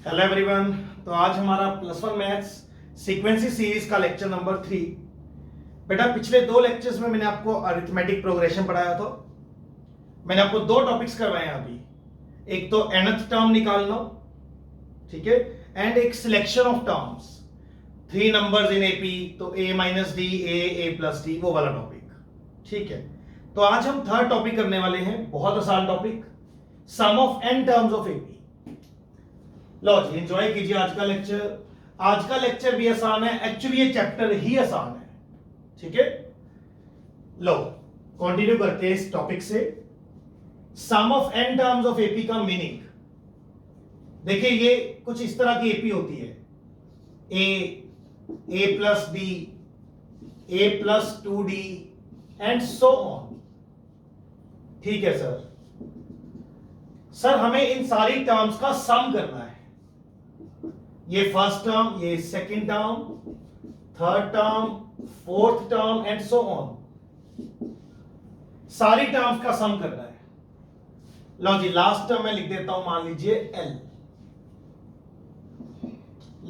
Hello everyone. तो आज हमारा +1 मैथ्स सीक्वेंसी सीरीज का लेक्चर नंबर 3। बेटा पिछले 2 लेक्चर्स में मैंने आपको अरिथमेटिक प्रोग्रेशन पढ़ाया था। मैंने आपको 2 टॉपिक्स करवाए हैं अभी। एक तो nth टर्म निकालना, ठीक है, एंड एक selection of terms, 3 numbers in AP, तो a minus D, a plus D, वो वाला टॉपिक, ठीक है। तो आज हम थर्ड टॉपिक करने वाले हैं, बहुत आसान topic, sum of n terms of AP. लो जी, एंजॉय कीजिए आज का लेक्चर। आज का लेक्चर भी आसान है, एक्चुअली ये चैप्टर ही आसान है, ठीक है। लो कंटिन्यू करते हैं इस टॉपिक से। Sum of n terms of AP का मीनिंग देखिए, ये कुछ इस तरह की एपी होती है, a plus B, a plus 2d and so on, ठीक है सर। सर हमें इन सारी टर्म्स का सम करना है, ये फर्स्ट टर्म, ये second term, third term, fourth term and so on, सारी टर्म्स का सम करना है। लो जी, लास्ट टर्म मैं लिख देता हूं, मान लीजिए L,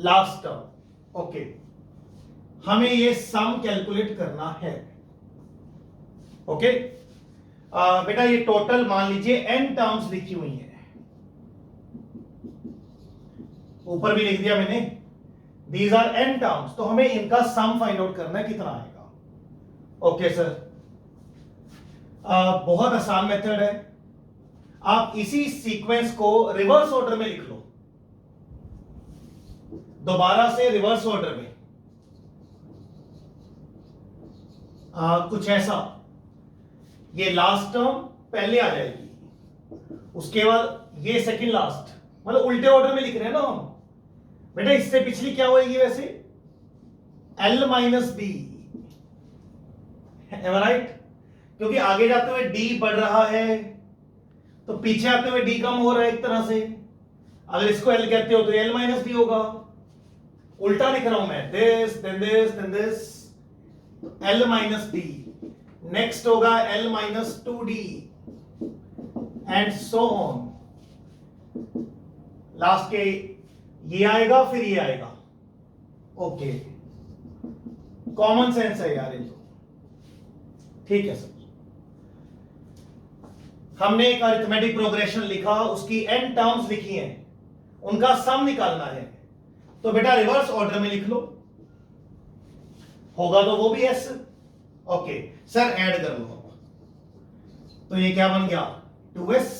लास्ट टर्म, ओके। हमें ये सम कैलकुलेट करना है, ओके। बेटा ये टोटल मान लीजिए n टर्म्स लिखी हुई है, ऊपर भी लिख दिया मैंने, दीज आर n टर्म्स। तो हमें इनका सम फाइंड आउट करना है, कितना आएगा। ओके सर, बहुत आसान मेथड है। आप इसी सीक्वेंस को रिवर्स ऑर्डर में लिख लो, दोबारा से रिवर्स ऑर्डर में, कुछ ऐसा, ये लास्ट टर्म पहले आ जाएगी, उसके बाद ये सेकंड लास्ट, मतलब उल्टे ऑर्डर में लिख रहे हैं ना हम। बेटा इससे पिछली क्या होगी वैसे, L माइनस डी, राइट, क्योंकि आगे जाते हुए D बढ़ रहा है, तो पीछे आते हुए D कम हो रहा है एक तरह से। अगर इसको L कहते हो तो L माइनस डी होगा, उल्टा लिख रहा हूं मैं, this then this then this, L minus D, next होगा L minus 2D and so on, last के ये आएगा फिर ये आएगा। ओके, कॉमन सेंस है यार ये तो, ठीक है सर। हमने एक अरिथमेटिक प्रोग्रेशन लिखा, उसकी n टर्म्स लिखी हैं, उनका सम निकालना है, तो बेटा रिवर्स ऑर्डर में लिख लो, होगा तो वो भी s। ओके सर, ऐड कर लो, तो ये क्या बन गया 2s।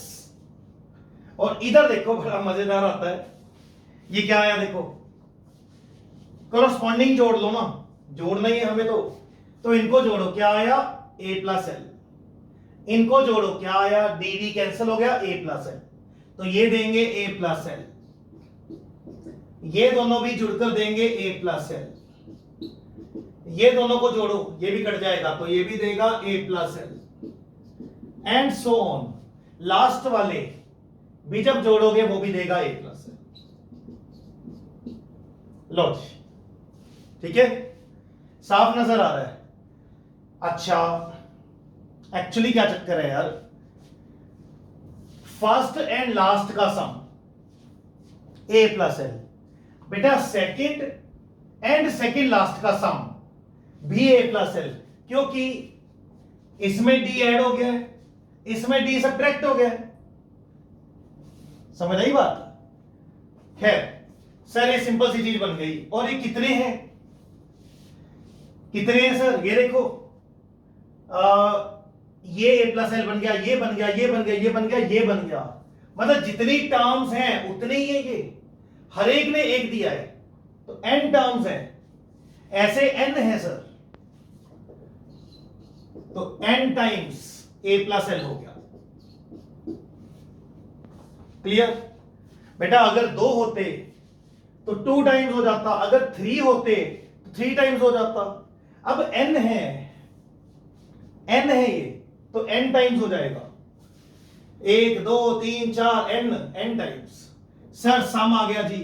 और इधर देखो, बड़ा मजेदार आता है, ये क्या आया देखो, कॉरस्पॉन्डिंग जोड़ लो ना, जोड़ना ही है हमें तो इनको जोड़ो, क्या आया a प्लस एल, इनको जोड़ो, क्या आया डी डी कैंसिल हो गया, a प्लस एल, तो ये देंगे a प्लस एल, ये दोनों भी जुड़कर देंगे a प्लस एल, ये दोनों को जोड़ो, ये भी कट जाएगा तो ये भी देगा a plus L and so on, last वाले भी जब जोड़ोगे वो भी देगा a प्लस एल। लो ठीक है, साफ नजर आ रहा है। अच्छा एक्चुअली क्या चक्कर है यार, फर्स्ट एंड लास्ट का सम a प्लस एल, बेटा सेकंड एंड सेकंड लास्ट का सम भी a प्लस एल, क्योंकि इसमें d ऐड हो गया है, इसमें d सब्ट्रैक्ट हो गया है, समझ आई बात। खैर सर ये सिंपल सी चीज बन गई। और ये कितने हैं, कितने हैं सर, ये देखो, ये a प्लस एल बन गया, ये बन गया, ये बन गया, ये बन गया, ये बन गया, मतलब जितनी टर्म्स हैं उतने ही है, ये हर एक ने एक दिया है, तो n टर्म्स हैं, ऐसे n है सर, तो n times a plus L हो गया। क्लियर बेटा, अगर 2 होते तो 2 टाइम्स हो जाता, अगर 3 होते तो 3 टाइम्स हो जाता। अब n है ये, तो n टाइम्स हो जाएगा, 1 2 3 4 n टाइम्स। सर सम आ गया जी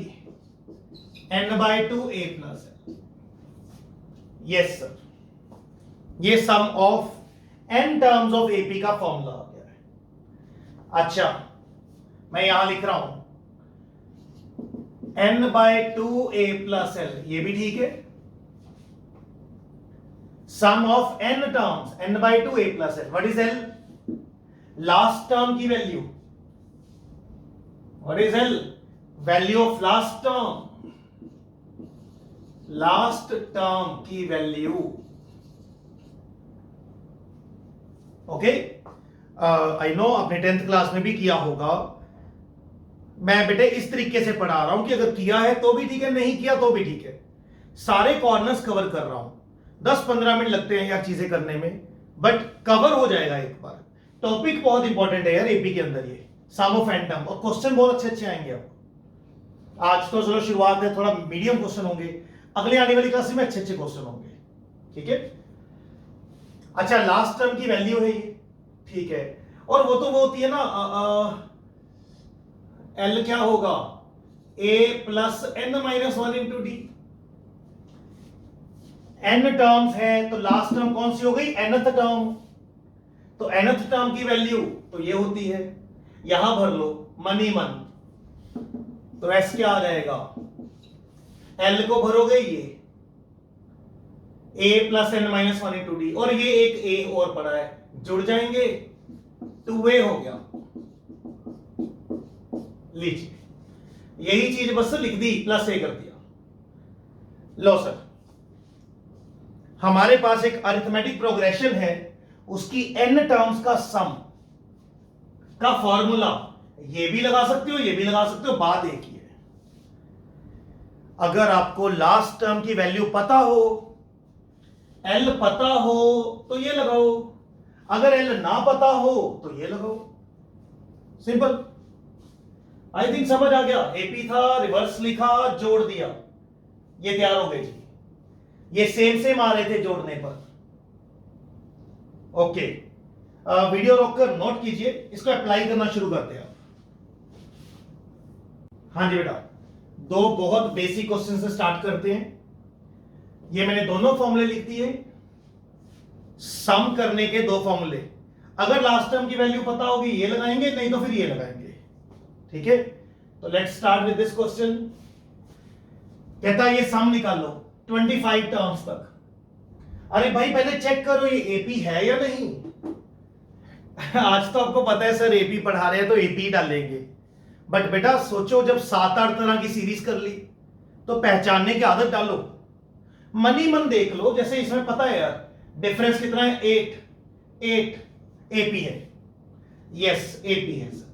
n/2 a plus L, yes sir, ये sum of n terms of AP का फॉर्मूला आ गया है। अच्छा मैं यहां लिख रहा हूं n/2a प्लस l, ये भी ठीक है। Sum of n terms n/2a plus l, what is l? Last term की value. What is l? Value of last term, last term की वैल्यू। ओके, आई नो आपने 10th क्लास में भी किया होगा। मैं बेटे इस तरीके से पढ़ा रहा हूं कि अगर किया है तो भी ठीक है, नहीं किया तो भी ठीक है। सारे कॉर्नर्स कवर कर रहा हूं, 10-15 मिनट लगते हैं यार चीजें करने में, बट कवर हो जाएगा एक बार। टॉपिक बहुत इंपॉर्टेंट है यार एपी के अंदर, ये सम ऑफ n टर्म, और क्वेश्चन बहुत अच्छे अच्छे आएंगे आपको। आज तो चलो शुरुआत है, थोड़ा मीडियम क्वेश्चन होंगे, अगले आने वाली क्लास में अच्छे अच्छे क्वेश्चन होंगे, ठीक है। अच्छा, लास्ट टर्म की वैल्यू है ये, ठीक है। और वो तो वो होती है ना, एल क्या होगा? a plus n-1 into D. n terms है तो लास्ट टर्म कौन सी हो गई? nth term. तो nth टर्म की वैल्यू तो ये होती है, यहां भर लो मन ही मन, तो s क्या आ जाएगा? l को भरोगे ये a plus n-1 into D, और ये एक a और पड़ा है, जुड़ जाएंगे, 2a हो गया। लीजिए, यही चीज बस लिख दी, प्लस a कर दिया। लो सर, हमारे पास एक अरिथमेटिक प्रोग्रेशन है, उसकी n टर्म्स का सम का फॉर्मूला ये भी लगा सकते हो, ये भी लगा सकते हो, बात एक ही है। अगर आपको लास्ट टर्म की वैल्यू पता हो, l पता हो तो ये लगाओ, अगर l ना पता हो तो ये लगाओ, सिंपल। आई थिंक समझ आ गया। एपी था, रिवर्स लिखा, जोड़ दिया, ये तैयार हो गई जी। ये सेम सेम आ रहे थे जोड़ने पर। ओके, वीडियो रोककर नोट कीजिए, इसको अप्लाई करना शुरू करते हैं। हाँ जी बेटा, दो बहुत बेसिक क्वेश्चन से स्टार्ट करते हैं। ये मैंने दोनों फॉर्मूले लिख दिए, सम करने के दो फॉर्मूले। अगर लास्ट टर्म की वैल्यू पता होगी ये लगाएंगे, नहीं तो फिर ये लगाएंगे, ठीक है। तो let's start with this question. कहता है ये सम निकालो 25 टर्म्स तक। अरे भाई पहले चेक करो ये एपी है या नहीं। आज तो आपको पता है सर एपी पढ़ा रहे हैं तो एपी डालेंगे, बट बेटा सोचो जब 7-8 तरह की सीरीज कर ली तो पहचानने की आदत डालो, मन ही मन देख लो। जैसे इसमें पता है यार डिफरेंस कितना है, 8 एपी है, यस एपी है सर,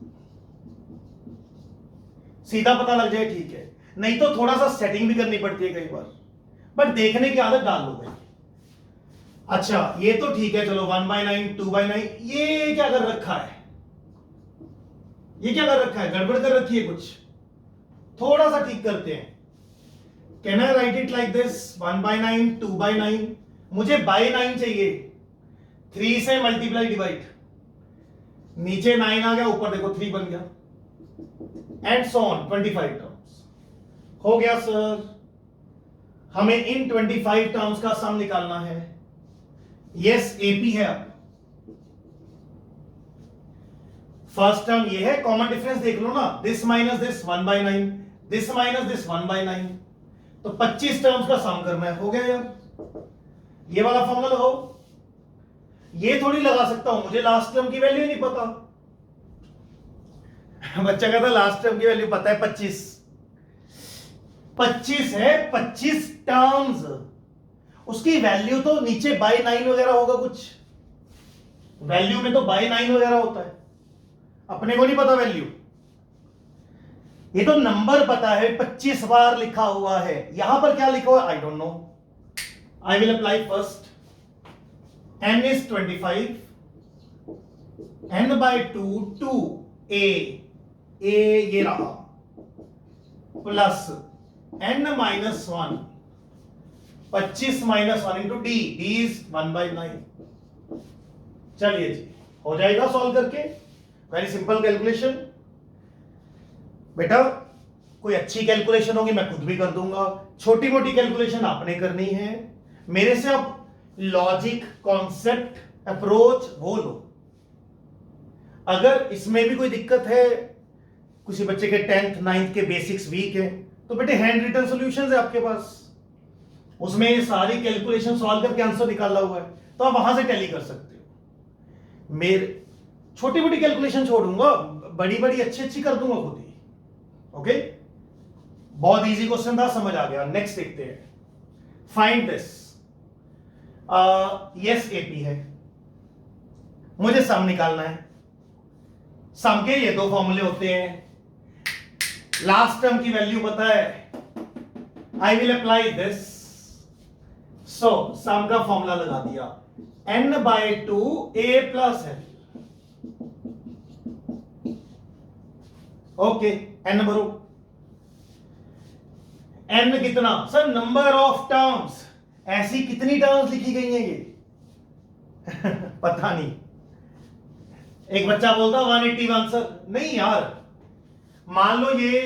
सीधा पता लग जाए ठीक है, नहीं तो थोड़ा सा सेटिंग भी करनी पड़ती है कई बार, बट देखने की आदत डाल लो भाई। अच्छा ये तो ठीक है, चलो 1/9 2/9, ये क्या कर रखा है, ये क्या कर रखा है, गड़बड़ कर रखी है कुछ, थोड़ा सा ठीक करते हैं। Can I right it like this 1/9 2/9, मुझे बाय 9 चाहिए, 3 से मल्टीप्लाई डिवाइड, नीचे 9 आ गया, ऊपर देखो 3 बन गया, एंड सो ऑन 25 टर्म्स हो गया सर। हमें इन 25 टर्म्स का सम निकालना है। यस एपी है। अब फर्स्ट टर्म ये है, कॉमन डिफरेंस देख लो ना, this minus this 1/9, this minus this 1/9, तो 25 टर्म्स का सम करना है, हो गया यार। ये वाला फॉर्मूला लगाओ, ये थोड़ी लगा सकता हूं, मुझे लास्ट टर्म की वैल्यू नहीं पता। बच्चा कहता लास्ट टर्म की वैल्यू पता है 25 है, 25 टर्म्स, उसकी वैल्यू तो नीचे बाय 9 वगैरह होगा, कुछ वैल्यू में तो बाय 9 वगैरह होता है, अपने को नहीं पता वैल्यू, ये तो नंबर पता है, 25 बार लिखा हुआ है। यहां पर क्या लिखा हुआ है I don't know, I will apply first, n is 25, n/2 2a, a ये रहा, plus n-1, 25 -1 into D, D is 1/9। चलिए जी हो जाएगा सॉल्व करके, वेरी सिंपल कैलकुलेशन। बेटा कोई अच्छी कैलकुलेशन होगी मैं खुद भी कर दूंगा, छोटी मोटी कैलकुलेशन आपने करनी है, मेरे से आप लॉजिक कॉन्सेप्ट अप्रोच वो लो। अगर इसमें भी कोई दिक्कत है, किसी बच्चे के 10th 9th के बेसिक्स वीक है, तो बेटे हैंड रिटन सॉल्यूशंस है आपके पास, उसमें सारी कैलकुलेशन सॉल्व करके आंसर निकाला हुआ है, तो आप वहां से टैली कर सकते हो। मेरे छोटी मोटी कैलकुलेशन छोड़ूंगा, बड़ी बड़ी अच्छी अच्छी कर दूंगा खुद ही। ओके, बहुत इजी क्वेश्चन था, समझ आ गया। नेक्स्ट देखते हैं, फाइंड दिस। यस एपी है, मुझे सम निकालना है। सम के ये दो फॉर्मूले होते हैं, लास्ट टर्म की वैल्यू पता है, आई विल अप्लाई दिस, सो सम का फॉर्मूला लगा दिया, n/2 a plus l। Okay, n भरो। n कितना सर? Number of terms. ऐसी कितनी टर्म्स लिखी गई हैं ये पता नहीं। एक बच्चा बोलता 181 सर, नहीं यार, मान लो ये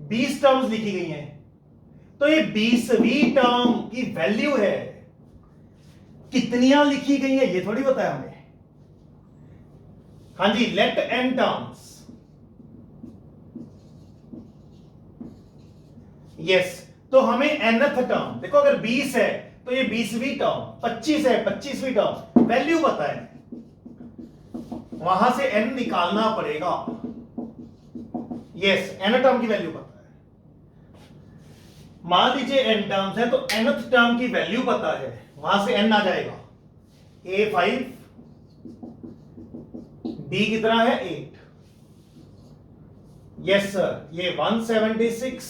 20 टर्म्स लिखी गई हैं, तो ये 20वीं टर्म की वैल्यू है, कितनियां लिखी गई हैं ये थोड़ी पता है हमें। हाँ जी, लेट n टर्म्स, यस, तो हमें nth टर्म, देखो अगर 20 है तो ये 20वीं टर्म, 25 है 25वीं टर्म, वैल्यू पता है, वहां से n निकालना पड़ेगा। यस, n टर्म की वैल्यू पता है। मान लीजिए n टर्म्स है, तो nth टर्म की वैल्यू पता है, वहां से n आ जाएगा, a5, d कितना है 8। यस सर, ये 176,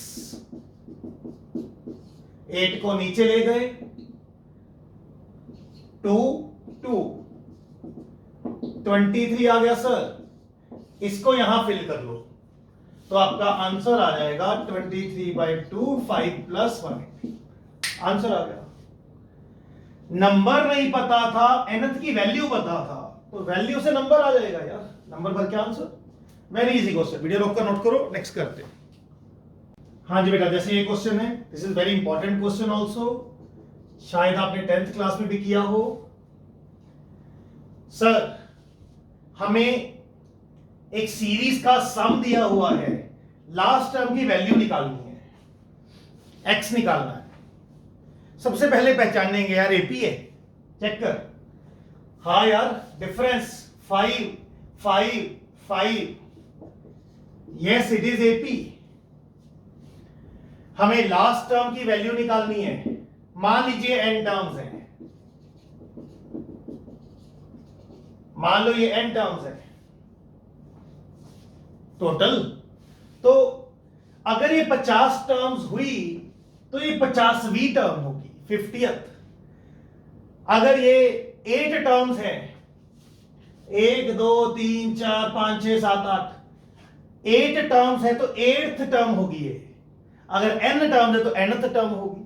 8 को नीचे ले गए, 2 2 23 आ गया सर, इसको यहां फिल कर लो, तो आपका आंसर आ जाएगा 23/2, 5 + 180। आंसर आ गया। नंबर नहीं पता था, nth की वैल्यू पता था, तो वैल्यू से नंबर आ जाएगा यार, नंबर भर के answer. Very easy question, video रोक कर नोट करो। नेक्स्ट करते हैं। हाँ जी बेटा, जैसे ये क्वेश्चन है, this is very important question also, शायद आपने 10th क्लास में भी किया हो। सर, हमें एक सीरीज का सम दिया हुआ है, लास्ट टर्म की वैल्यू निकालनी है, x निकालना है। सबसे पहले पहचानेंगे यार एपी है, चेक कर। हाँ यार, difference 5 5 5, yes it is AP. हमें लास्ट टर्म की वैल्यू निकालनी है, मान लीजिए n टर्म्स हैं, मान लो ये n टर्म्स है टोटल, तो अगर ये 50 टर्म्स हुई तो ये 50वीं टर्म होगी, 50th। अगर ये 8 टर्म्स है, 1 2 3 4 5 6 7 8, 8 टर्म्स है तो 8th टर्म होगी ये। अगर n टर्म है तो nth टर्म होगी।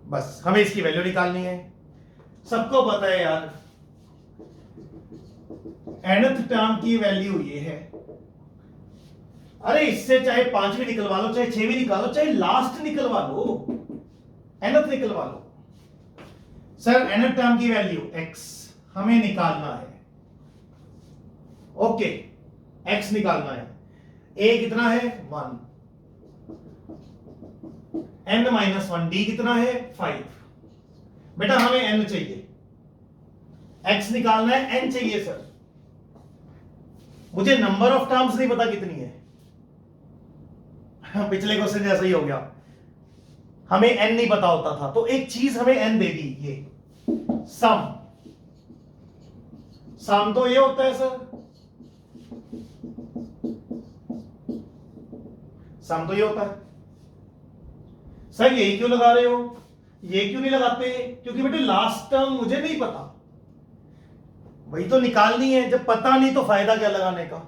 बस हमें इसकी वैल्यू निकालनी है। सबको पता है यार, nth टर्म की वैल्यू ये है। अरे इससे चाहे 5 भी निकलवा लो, चाहे 6 भी निकालो, चाहे लास्ट निकलवा लो, nth निकलवा लो। सर nth टर्म की वैल्यू x हमें निकालना है। ओके, x निकालना है। a कितना है 1, n-1, d कितना है 5। बेटा हमें n चाहिए, x निकालना है, n चाहिए सर। मुझे नंबर ऑफ टर्म्स नहीं पता कितनी है, पिछले क्वेश्चन जैसा ही हो गया, हमें n नहीं पता होता था, तो एक चीज हमें n दे दी, ये सम। सम तो ये होता है सर, सम तो ये होता है सर। यही क्यों लगा रहे हो, ये क्यों नहीं लगाते? क्योंकि बेटे लास्ट टर्म मुझे नहीं पता, वही तो निकालनी है। जब पता नहीं तो फायदा क्या लगाने का।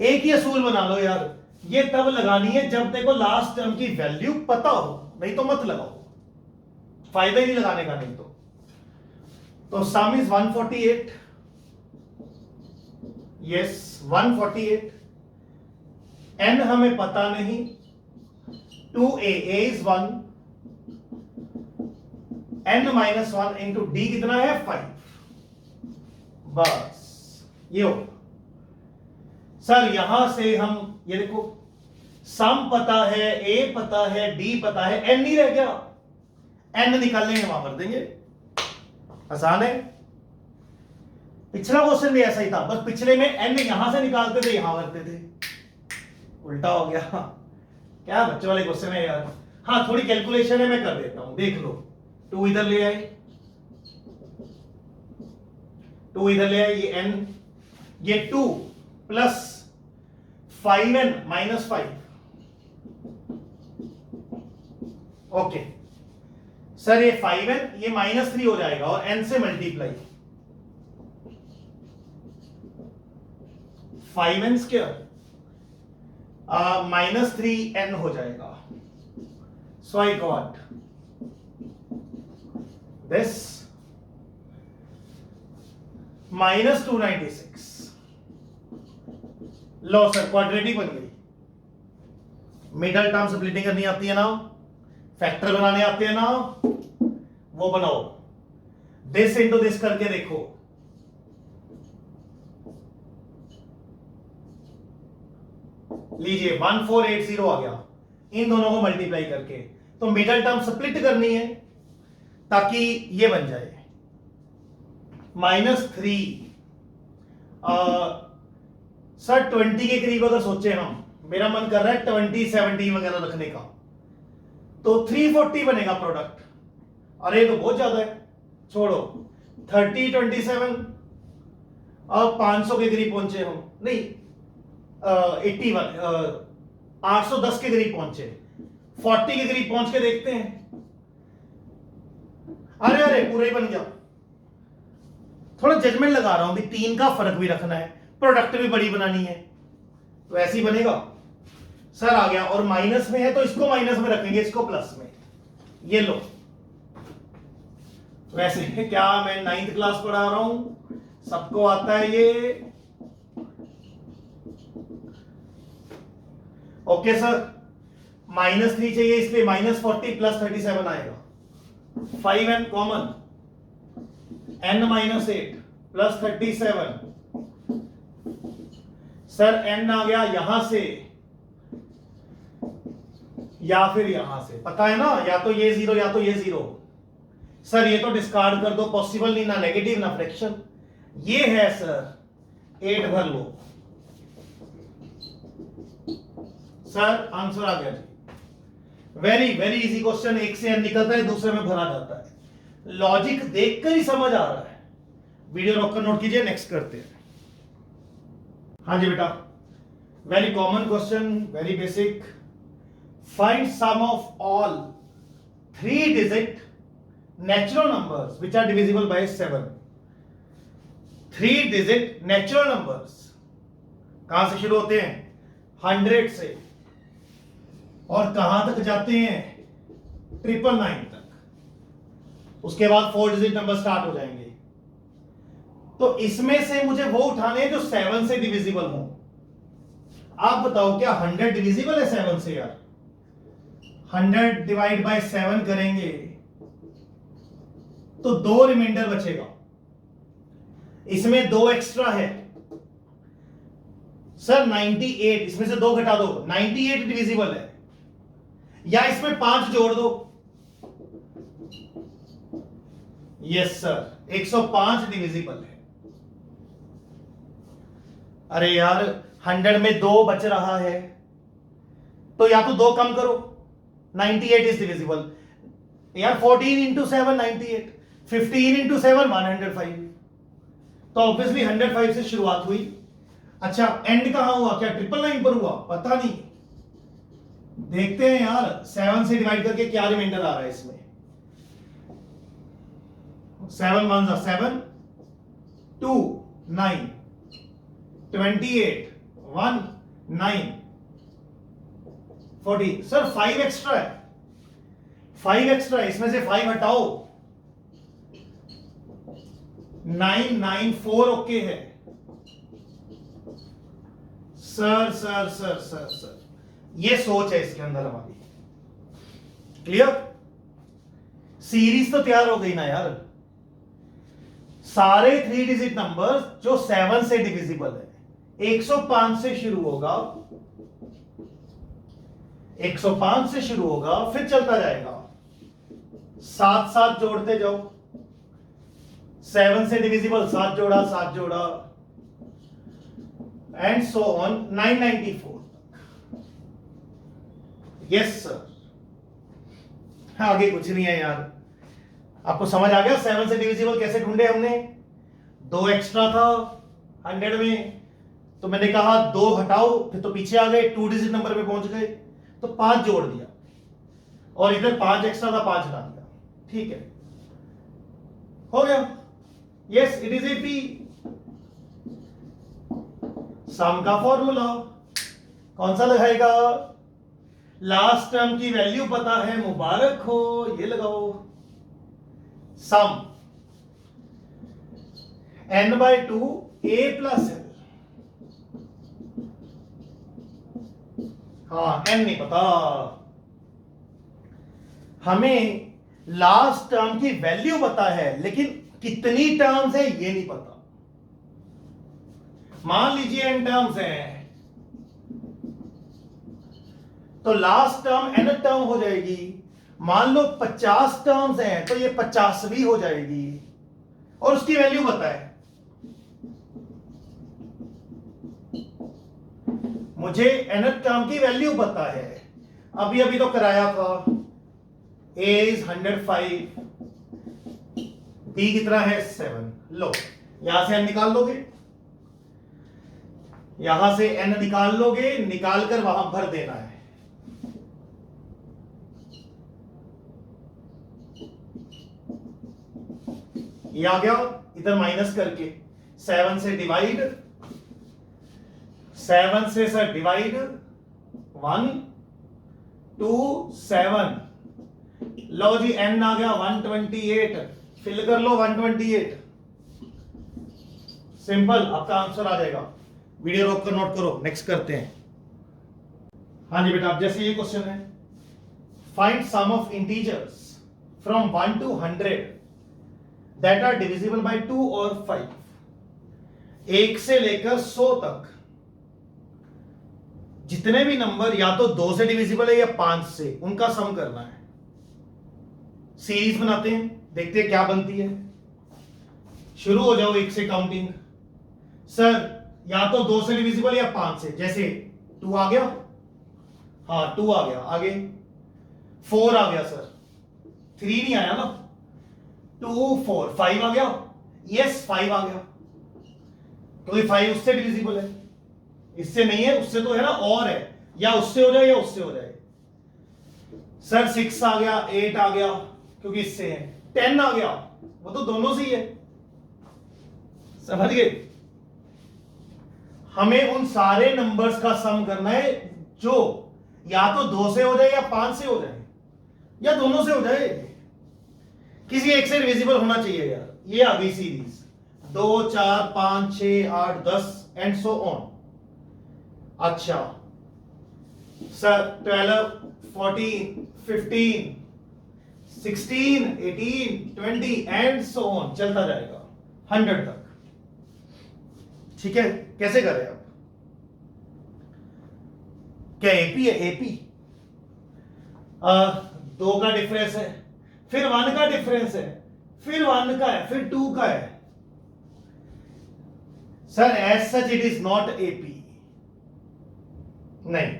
एक ही असूल बना लो यार, ये तब लगानी है जब देखो लास्ट टर्म की वैल्यू पता हो, नहीं तो मत लगाओ, फायदा ही नहीं लगाने का नहीं तो सम इज 148, यस 148। n हमें पता नहीं, 2a, a is 1, n-1 into d कितना है 5। बस ये हो सर। यहां से हम ये देखो सम पता है, ए पता है, डी पता है, एन नहीं रह गया, एन निकालने में वहां भर देंगे, आसान है। पिछला क्वेश्चन भी ऐसा ही था, बस पिछले में एन यहां से निकालते थे, यहां भरते थे, उल्टा हो गया। क्या बच्चों वाले क्वेश्चन है यार। हाँ थोड़ी कैलकुलेशन है, मैं कर देता हूं, देख लो। 2 इधर ले आए, 2 इधर ले आए, ये n, ये 2 plus 5n minus 5। Okay sir, ये 5n ये -3 हो जाएगा और n से मल्टीप्लाई, 5n स्क्वायर -3n हो जाएगा। So I got this -296। लो सर, क्वाड्रेटिक बन गई। मिडल टर्म स्प्लिटिंग करनी आती है ना, फैक्टर बनाने आते हैं ना, वो बनाओ। दिस इंटू दिस करके देखो, लीजिए 1480 आ गया इन दोनों को मल्टीप्लाई करके। तो मिडल टर्म स्प्लिट करनी है ताकि ये बन जाए -3। सर 20 के करीब अगर सोचे हम, मेरा मन कर रहा है 20 70 वगैरह रखने का, तो 340 बनेगा प्रोडक्ट। अरे तो बहुत ज्यादा है, छोड़ो। 30 27 और 500 के करीब पहुंचे हम, नहीं 81 810 के करीब पहुंचे, 40 के करीब पहुंच के देखते हैं। अरे अरे पूरा ही बन गया। थोड़ा जजमेंट लगा रहा हूं भी, 3 का फर्क भी रखना है, प्रोडक्ट भी बड़ी बनानी है, तो ऐसे ही बनेगा। सर आ गया, और माइनस में है तो इसको माइनस में रखेंगे, इसको प्लस में। ये लो, वैसे क्या मैं 9th क्लास पढ़ा रहा हूं, सबको आता है ये। ओके सर, -3 चाहिए, इसलिए -40 प्लस 37 आएगा। 5n common, n -8 plus 37। Sir n आ गया यहां से या फिर यहां से, पता है ना, या तो ये 0 या तो ये 0। सर ये तो डिस्कार्ड कर दो, पॉसिबल नहीं, ना नेगेटिव ना फ्रैक्शन। ये है सर 8 भर लो। सर आंसर आ गया जी। वेरी वेरी इजी क्वेश्चन, एक से n निकलता है, दूसरे में भरा जाता है। लॉजिक देखकर ही समझ आ रहा है। वीडियो रोककर नोट कीजिए, नेक्स्ट करते हैं। हाँ जी बेटा, very common question, very basic. Find sum of all 3 digit natural numbers which are divisible by 7। 3 digit natural numbers कहां से शुरू होते हैं? 100 से, और कहां तक जाते हैं? 999 तक। उसके बाद 4 डिजिट नंबर स्टार्ट हो जाएंगे। तो इसमें से मुझे वो उठाने हैं जो 7 से डिविजिबल हो। आप बताओ क्या 100 डिविजिबल है 7 से? यार 100 डिवाइड बाय 7 करेंगे तो 2 रिमाइंडर बचेगा। इसमें 2 एक्स्ट्रा है सर, 98, इसमें से 2 घटा दो, 98 डिविजिबल है, या इसमें 5 जोड़ दो। यस सर, 105 डिविजिबल है। अरे यार 100 में 2 बच रहा है, तो या तो 2 कम करो, 98 इज डिविजिबल। यार 14 इंटू 7 98, 15 इंटू 7 105। तो ऑब्वियसली 105 से शुरुआत हुई। अच्छा एंड कहां हुआ? क्या 999 पर हुआ? पता नहीं, देखते हैं यार 7 से डिवाइड करके क्या रिमाइंडर आ रहा है इसमें। 7 1 7 2 9 28 1 9 40। सर 5 एक्स्ट्रा है, 5 एक्स्ट्रा है, इसमें से 5 हटाओ, 994 ओके है। Sir sir sir sir sir ये सोच है इसके अंदर हमारी। क्लियर? सीरीज तो तैयार हो गई ना यार। सारे 3 डिजिट नंबर्स जो 7 से डिविजिबल है, 105 से शुरू होगा, 105 से शुरू होगा, फिर चलता जाएगा, 7 7 जोड़ते जाओ, 7 से डिविजिबल 7 जोड़ा and so on 994। Yes sir, आगे कुछ नहीं है यार, आपको समझ आ गया 7 से डिविजिबल कैसे ढूंढे हमने। 2 एक्स्ट्रा था 100 में, तो मैंने कहा 2 हटाओ, फिर तो पीछे आ गए, 2 डिजिट नंबर पे पहुंच गए, तो 5 जोड़ दिया, और इधर 5 एक्स्ट्रा था, 5 हटा दिया, ठीक है, हो गया। Yes it is AP. Sum का फॉर्मूला कौन सा लगाएगा? लास्ट टर्म की वैल्यू पता है, मुबारक हो, ये लगाओ, सम n/2 a प्लस l। हाँ n नहीं पता, हमें लास्ट टर्म की वैल्यू पता है, लेकिन कितनी टर्म्स है ये नहीं पता। मान लीजिए n टर्म्स हैं, तो लास्ट टर्म n टर्म हो जाएगी। मान लो 50 टर्म्स हैं, तो ये 50वीं हो जाएगी, और उसकी वैल्यू पता है। मुझे n टर्म की वैल्यू पता है, अभी तो कराया था। a इज 105, b कितना है 7। लो यहां से n निकाल लोगे, यहां से n निकाल लोगे, निकाल कर वहां भर देना है। ये आ गया, इधर माइनस करके 7 से डिवाइड, 7 से सर डिवाइड 1 2 7। लो जी n आ गया 128, फिल कर लो 128, सिंपल आपका आंसर आ जाएगा। वीडियो रोक कर नोट करो, नेक्स्ट करते हैं। हाँ जी बेटा, अब जैसे ये क्वेश्चन है, find sum of integers from 1 to 100 that are divisible by 2 और 5। 1 से लेकर 100 तक जितने भी नंबर या तो 2 से डिविजिबल है या 5 से, उनका सम करना है। सीरीज बनाते हैं, देखते हैं क्या बनती है। शुरू हो जाओ 1 से काउंटिंग। सर या तो 2 से डिविजिबल या 5 से, जैसे 2 आ गया, हाँ 2 आ गया, आगे 4 आ गया सर, 3 नहीं आया ना, 2 4 5 आ गया, यस 5 आ गया, क्योंकि 5 उससे डिविजिबल है, इससे नहीं है, उससे तो है ना, और है, या उससे हो जाए या उससे हो जाए। सर 6 आ गया, 8 आ गया, क्योंकि इससे है, 10 आ गया, वो तो दोनों से ही है, समझ गए। हमें उन सारे नंबर्स का सम करना है जो या तो 2 से हो जाए या 5 से हो जाए या दोनों से हो जाए, किसी एक से डिविजिबल होना चाहिए यार। ये आ गई सीरीज, 2 4 5 6 8 10 एंड सो ऑन। अच्छा सर 12 14 15 16 18 20 एंड सो ऑन, चलता जाएगा 100 तक। ठीक है, कैसे करें आप? क्या एपी है? एपी 2 का डिफरेंस है, फिर 1 का डिफरेंस है, फिर 1 का है, फिर 2 का है। Sir as such it is not AP. नहीं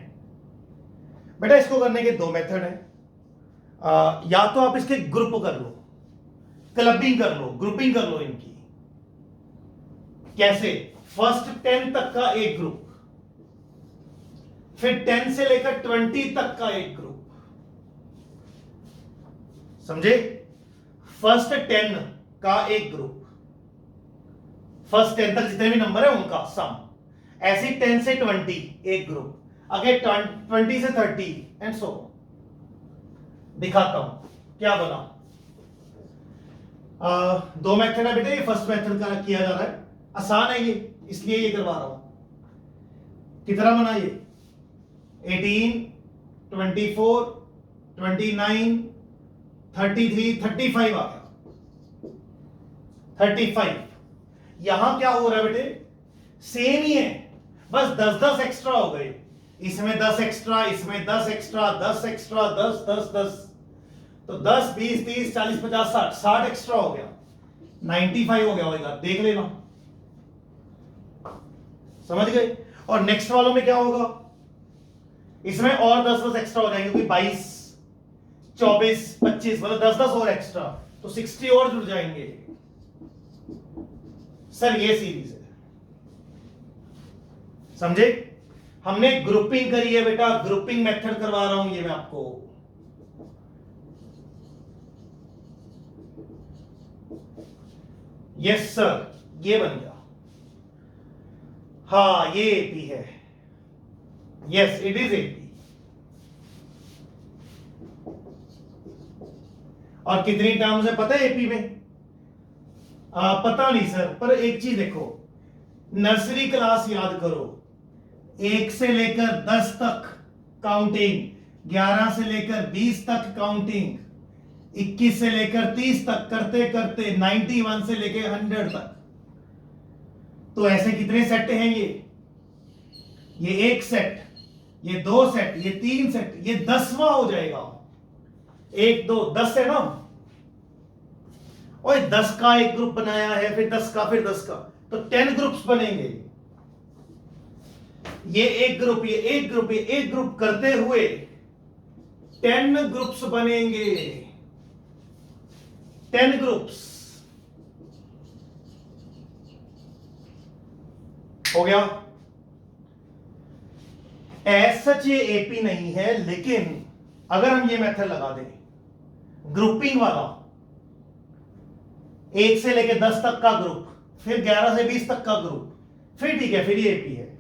बेटा, इसको करने के 2 मेथड है। या तो आप इसके ग्रुप कर लो, क्लबिंग कर लो, ग्रुपिंग कर लो इनकी। कैसे? फर्स्ट 10 तक का एक ग्रुप, फिर 10 से लेकर 20 तक का एक ग्रुप, समझे? फर्स्ट 10 का एक ग्रुप, फर्स्ट 10 तक जितने भी नंबर है उनका सम, ऐसे 10 से 20 एक ग्रुप, अगर 20 से 30 एंड सो। दिखाता हूं क्या बना। 2 मेथड है बेटा, ये फर्स्ट मेथड का किया जा रहा है, आसान है ये, इसलिए ये करवा रहा हूं। कितना बना ये? 18 24 29 33 35 आ गया, 35। यहां क्या हो रहा है बेटे? सेम ही है, बस 10 10 एक्स्ट्रा हो गए, इसमें 10 एक्स्ट्रा, इसमें 10 एक्स्ट्रा, 10 एक्स्ट्रा, 10 10 10, तो 10 20 30 40 50 60, 60 एक्स्ट्रा हो गया, 95 हो गया होगा, देख लेना। समझ गए? और नेक्स्ट वालों में क्या होगा, इसमें और 10 10 एक्स्ट्रा हो जाएंगे, क्योंकि 22 24 25 मतलब 10 10 और एक्स्ट्रा, तो 60 और जुड़ जाएंगे। सर ये सीरीज है, समझे? हमने ग्रुपिंग करी है बेटा, ग्रुपिंग मेथड करवा रहा हूं ये मैं आपको। यस सर, ये बन गया। हाँ ये एपी है, यस इट इज एपी। और कितनी टर्म्स है पता है एपी में? पता नहीं सर, पर एक चीज देखो, नर्सरी क्लास याद करो, 1 से लेकर 10 तक काउंटिंग, 11 से लेकर 20 तक काउंटिंग, 21 से लेकर 30 तक करते करते 91 से लेकर 100 तक। तो ऐसे कितने सेट हैं ये 1 सेट, ये 2 सेट, ये 3 सेट, ये 10वां हो जाएगा। 1 2 10 है ना, और 10 का एक ग्रुप बनाया है, फिर 10 का, फिर 10 का, तो 10 ग्रुप्स बनेंगे। ये एक ग्रुप, ये एक ग्रुप, ये एक ग्रुप करते हुए 10 ग्रुप्स बनेंगे, 10 ग्रुप्स। हो गया? एज सच ये एपी नहीं है, लेकिन अगर हम ये मेथड लगा दें ग्रुपिंग वाला, 1 से लेकर 10 तक का ग्रुप, फिर 11 से 20 तक का ग्रुप, फिर ठीक है, फिर ये एपी है।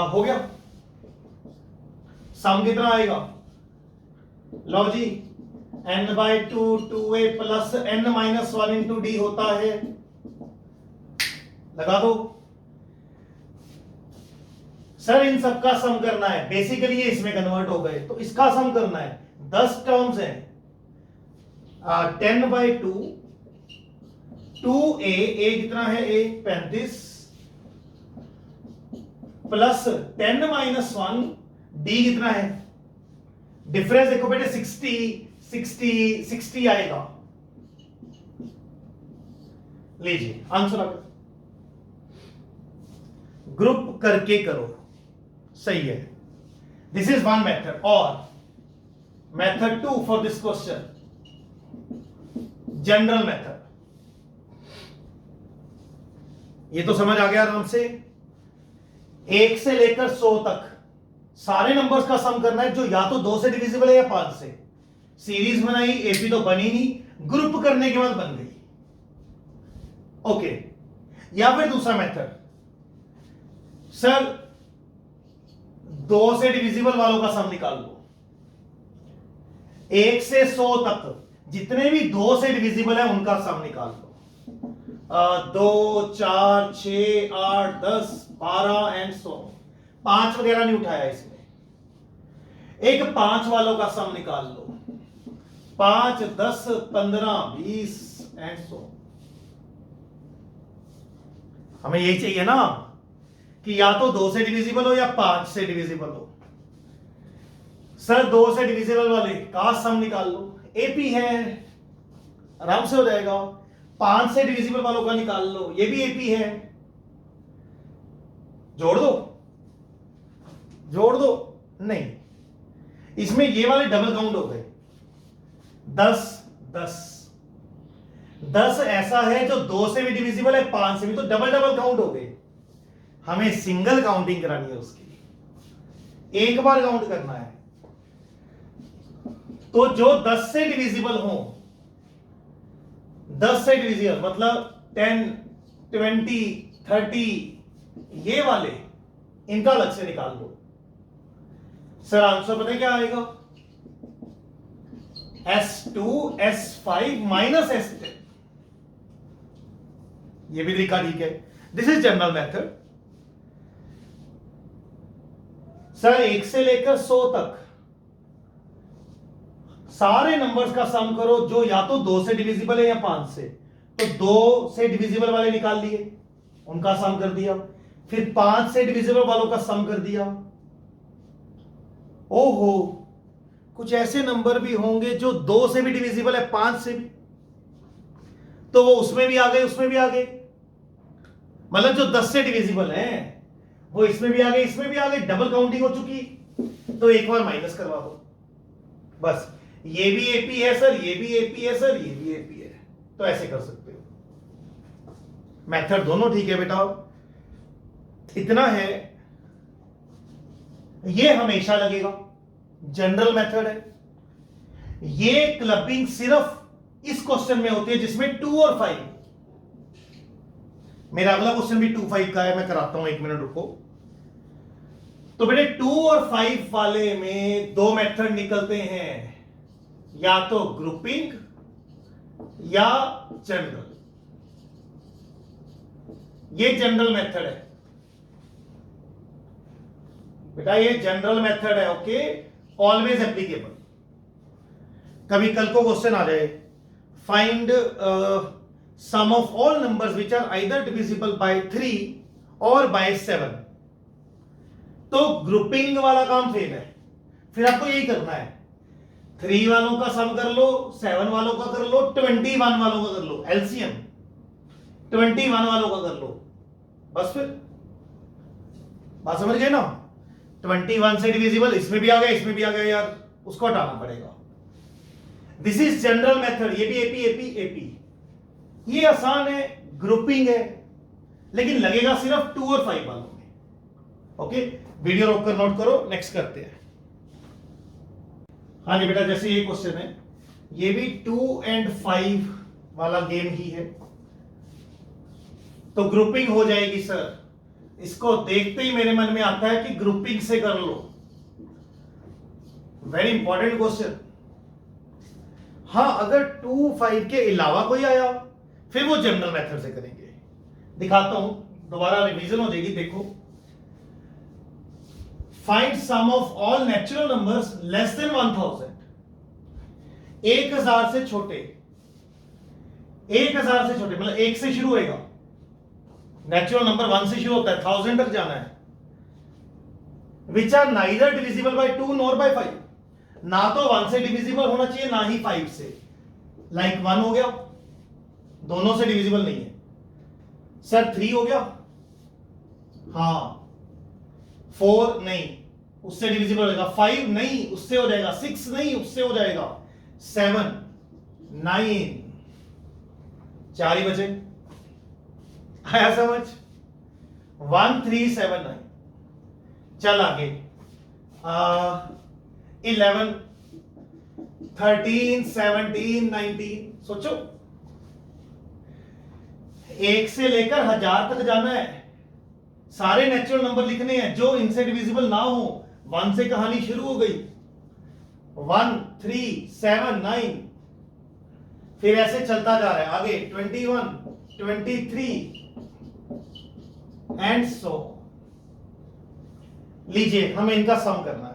हो गया? सम कितना आएगा? लो जी, n/2 2a plus n-1 into D होता है, लगा दो। सर इन सबका सम करना है, बेसिकली ये इसमें कन्वर्ट हो गए, तो इसका सम करना है। 10 टर्म्स है, 10/2 2a, a कितना है? a 35 प्लस 10-1 d कितना है? डिफरेंस देखो बेटे, 60 आएगा। लीजिए आंसर आ गया। ग्रुप करके करो, सही है। This is one method. और method 2 for this question, general method. ये तो समझ आ गया आराम से। 1 से लेकर 100 तक सारे नंबर्स का सम करना है, जो या तो 2 से डिविजिबल है या 5 से। सीरीज बनाई, एपी तो बनी नहीं, ग्रुप करने के बाद बन गई। ओके, या फिर दूसरा मेथड, सर 2 से डिविजिबल वालों का सम निकाल लो। 1 से 100 तक जितने भी 2 से डिविजिबल है उनका सम निकाल लो। 2 4 6 8 10 12 एंड 100। 5 वगैरह नहीं उठाया इसमें। एक 5 वालों का सम निकाल लो। 5 10 15 20 एंड 100। हमें यही चाहिए ना, कि या तो 2 से डिविजिबल हो या 5 से डिविजिबल हो। सर 2 से डिविजिबल वाले का सम निकाल लो, एपी है, आराम से हो जाएगा। 5 से डिविजिबल वालों का निकाल लो, ये भी एपी है। जोड़ दो नहीं, इसमें ये वाले डबल काउंट हो गए। 10 10 10 ऐसा है जो 2 से भी डिविजिबल है, 5 से भी, तो डबल काउंट हो गए। हमें सिंगल काउंटिंग करानी है, उसके लिए एक बार काउंट करना है। तो जो 10 से डिविजिबल हो, 10 से डिविजिबल मतलब 10 20 30, ये वाले इनका अलग से निकाल दो। सर आंसर पता है क्या आएगा? S2 S5 minus S10। ये भी तरीका ठीक है। This is general method. Sir 1 से लेकर 100 तक सारे नंबर्स का सम करो, जो या तो 2 से डिविजिबल है या 5 से। तो 2 से डिविजिबल वाले निकाल लिए, उनका सम कर दिया। फिर 5 से डिविजिबल वालों का सम कर दिया, ओहो, कुछ ऐसे नंबर भी होंगे जो 2 से भी डिविजिबल है, 5 से भी, तो वो उसमें भी आ गए, उसमें भी आ गए। मतलब जो 10 से डिविजिबल है वो इसमें भी आ गए, इसमें भी आ गए, डबल काउंटिंग हो चुकी। तो एक बार माइनस करवा दो बस। ये भी एपी है सर, ये भी एपी है सर, ये भी एपी है, तो ऐसे कर सकते हो। मेथड दोनों ठीक है बेटा। इतना है, ये हमेशा लगेगा, जनरल मेथड है। ये क्लबिंग सिर्फ इस क्वेश्चन में होती है जिसमें 2 और 5। मेरा अगला क्वेश्चन भी 2 5 का है, मैं कराता हूं, 1 मिनट रुको। तो बेटे 2 और 5 वाले में 2 मेथड निकलते हैं, या तो ग्रुपिंग या जनरल। ये जनरल मेथड है बेटा, ये जनरल मेथड है। Okay, always applicable. कभी कल को क्वेश्चन आ जाए, find sum of all numbers which are either divisible by 3 और बाय 7, तो ग्रुपिंग वाला काम फेल है। फिर आपको यही करना है, 3 वालों का सम कर लो, 7 वालों का कर लो, 21 वालों का कर लो, एलसीएम 21 वालों का कर लो, बस। फिर बात समझ गए ना? 21 से डिविजिबल इसमें भी आ गया, इसमें भी आ गया यार, उसको हटाना पड़ेगा। This is general method. ये भी एपी एपी एपी। ये आसान है, ग्रुपिंग है, लेकिन लगेगा सिर्फ 2 और 5 वालों में। ओके, वीडियो रोककर नोट करो, नेक्स्ट करते हैं। हाँ जी बेटा, जैसे ये क्वेश्चन है, ये भी 2 और 5 वाला गेम ही है, तो ग्रुपिंग हो जाएगी सर। इसको देखते ही मेरे मन में आता है कि ग्रुपिंग से कर लो। Very important question. हाँ, अगर 2 5 के अलावा कोई आया फिर वो जनरल मेथड से करेंगे। दिखाता हूं, दोबारा रिवीजन हो जाएगी। देखो, find sum of all natural numbers less than 1000। 1000 से छोटे, 1000 से छोटे मतलब 1 से शुरू होएगा। नेचुरल नंबर 1 से शुरू होता है, 1000 तक जाना है। Which are neither divisible by 2 nor by 5। ना तो 1 से डिविजिबल होना चाहिए, ना ही 5 से। लाइक 1 हो गया, दोनों से डिविजिबल नहीं है। सर 3 हो गया, हाँ। 4 नहीं, उससे डिविजिबल होगा। 5 नहीं, उससे हो जाएगा। 6 नहीं, उससे हो जाएगा। 7 9, 4 ही बचे। आया समझ? 1 3 7 9। चल आगे, 11 13 17 19। सोचो, 1 से लेकर 1000 तक जाना है। सारे नेचुरल नंबर लिखने हैं जो इनसे डिविजिबल ना हो। 1 से कहानी शुरू हो गई, 1 3 7 9, फिर ऐसे चलता जा रहा है आगे, 21 23 एंड सो। लीजिए, हमें इनका सम करना है।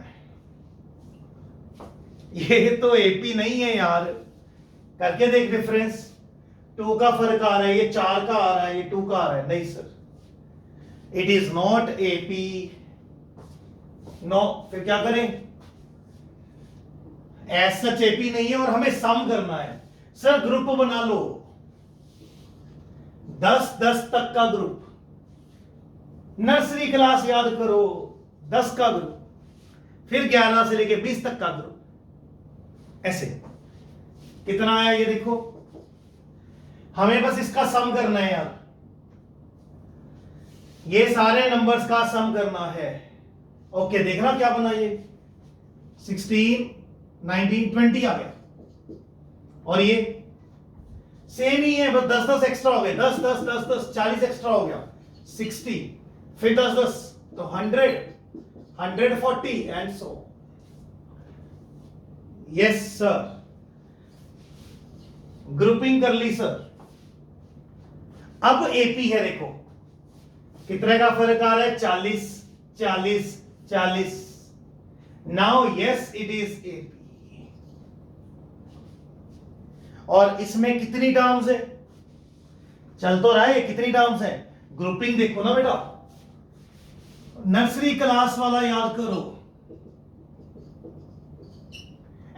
ये तो एपी नहीं है यार, करके देख डिफरेंस। 2 का फर्क आ रहा है, ये 4 का आ रहा है, ये 2 का आ रहा है। नहीं sir, it is not AP. No, फिर क्या करें? एज सच एपी नहीं है और हमें सम करना है। सर ग्रुप बना लो, 10 10 तक का ग्रुप। नर्सरी क्लास याद करो, 10 का ग्रुप, फिर 11 से लेके 20 तक का ग्रुप। ऐसे कितना आया ये देखो। हमें बस इसका सम करना है यार, ये सारे नंबर्स का सम करना है। ओके, देखना क्या बना ये, 16 19 20 आ गया। और ये सेम ही है, बस 10 10 एक्स्ट्रा हो गए। 10 10 10 10 40 एक्स्ट्रा हो गया, 60, फिर 10 10 तो 100 140 and so. Yes sir, grouping कर ली सर। अब एपी है, देखो कितने का फर्क आ रहा है, 40 40 40। Now yes it is AP. और इसमें कितनी टर्म्स है, चल तो रहा है, कितनी टर्म्स है। ग्रुपिंग देखो ना बेटा, नर्सरी क्लास वाला याद करो,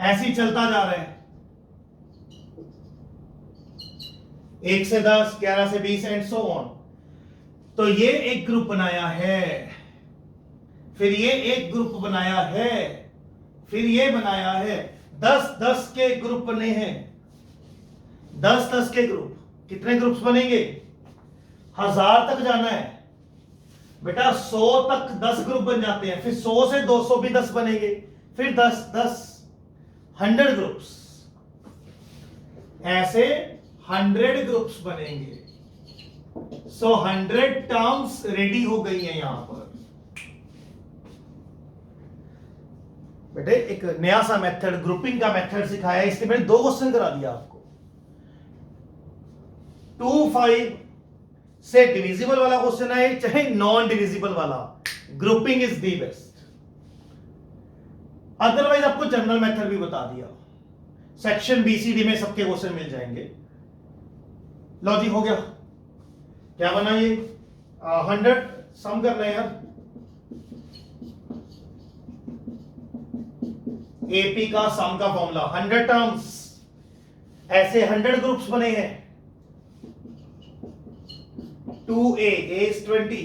ऐसे ही चलता जा रहा है, 1 से 10, 11 से 20 एंड सो ऑन। तो ये एक ग्रुप बनाया है, फिर ये एक ग्रुप बनाया है, फिर ये बनाया है। 10-10 के ग्रुप बने हैं, 10-10 के ग्रुप। कितने ग्रुप्स बनेंगे? 1000 तक जाना है बेटा, 100 तक 10 ग्रुप बन जाते हैं, फिर 100 से 200 भी 10 बनेंगे, फिर 10-10 100 ग्रुप्स, ऐसे 100 ग्रुप्स बनेंगे। सो 100 टर्म्स रेडी हो गई हैं यहां पर। बेटे एक नया सा मेथड, ग्रुपिंग का मेथड सिखाया है, इसके मैंने 2 क्वेश्चन करा दिया आपको। 2-5 से डिविजिबल वाला क्वेश्चन है, चाहे नॉन डिविजिबल वाला, grouping is the best. Otherwise आपको जनरल मेथड भी बता दिया, सेक्शन बीसीडी में सबके क्वेश्चन मिल जाएंगे। लॉजिक हो गया, क्या बना ये? 100 सम करना है यार, एपी का सम का फॉर्मूला 100 टर्म्स, ऐसे 100 ग्रुप्स बने हैं। 2a is 20,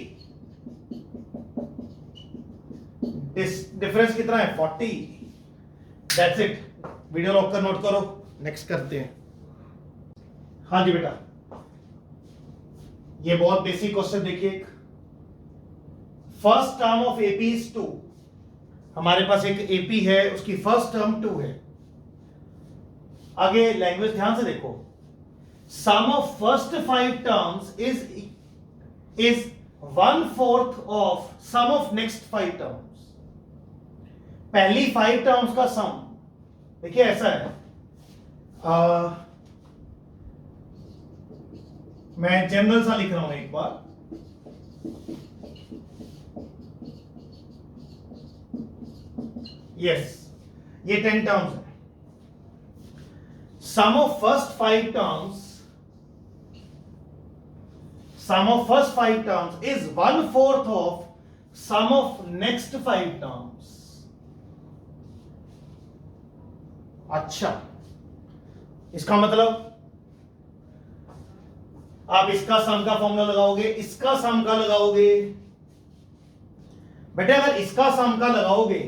डिफरेंस कितना है? 40। That's it. वीडियो लॉक कर नोट करो, नेक्स्ट करते हैं। हाँ जी बेटा, ये बहुत बेसिक क्वेश्चन देखिए। First term of AP is 2। हमारे पास एक एपी है, उसकी फर्स्ट टर्म 2 है। आगे लैंग्वेज ध्यान से देखो, sum of first 5 terms is 1/4 of sum of next 5 terms। पहली 5 टर्म्स का सम देखिए ऐसा है, मैं जनरल सा लिख रहा हूं एक बार। यस, ये 10 टर्म्स है। Sum of first 5 terms, sum of first 5 terms is 1/4 of sum of next 5 terms। अच्छा, इसका मतलब आप इसका सम का फॉर्मूला लगाओगे, इसका सम का लगाओगे। बेटे अगर इसका सम का लगाओगे,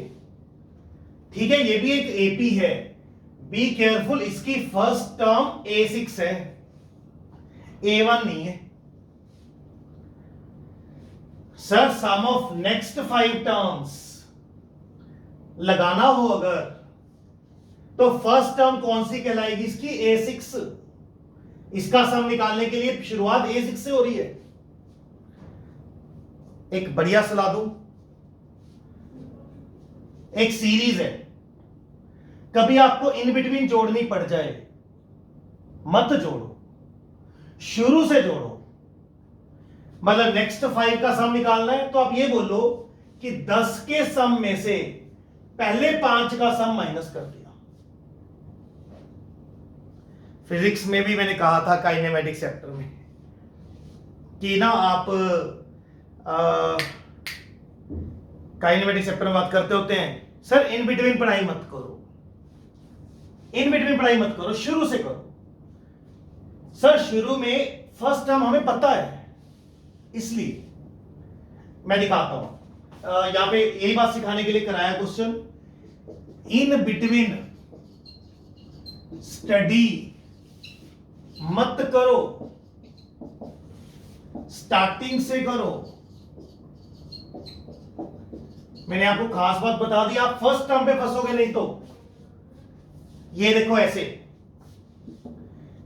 ठीक है, ये भी एक एपी है, बी केयरफुल, इसकी फर्स्ट टर्म A6 है, A1 नहीं है। Sir sum of next 5 terms लगाना हो अगर, तो फर्स्ट टर्म कौन सी कहलाएगी? इसकी A6। इसका सम निकालने के लिए शुरुआत A6 से हो रही है। एक बढ़िया सलाह दूं, एक सीरीज है, कभी आपको इन बिटवीन जोड़नी पड़ जाए, मत जोड़ो, शुरू से जोड़ो। मतलब नेक्स्ट 5 का सम निकालना है तो आप ये बोलो कि 10 के सम में से पहले 5 का सम माइनस कर दिया। फिजिक्स में भी मैंने कहा था काइनेमेटिक चैप्टर में कि ना आप काइनेमेटिक चैप्टर में बात करते होते हैं, सर इन बिटवीन पढ़ाई मत करो, इन बिटवीन पढ़ाई मत करो, शुरू से करो। सर शुरू में फर्स्ट टर्म हमें पता है, इसलिए मैं दिखाता हूं। यहां पे यही बात सिखाने के लिए कराया क्वेश्चन। इन बिटवीन स्टडी मत करो, स्टार्टिंग से करो। मैंने आपको खास बात बता दी, आप फर्स्ट टर्म पे फंसोगे नहीं तो। ये देखो ऐसे,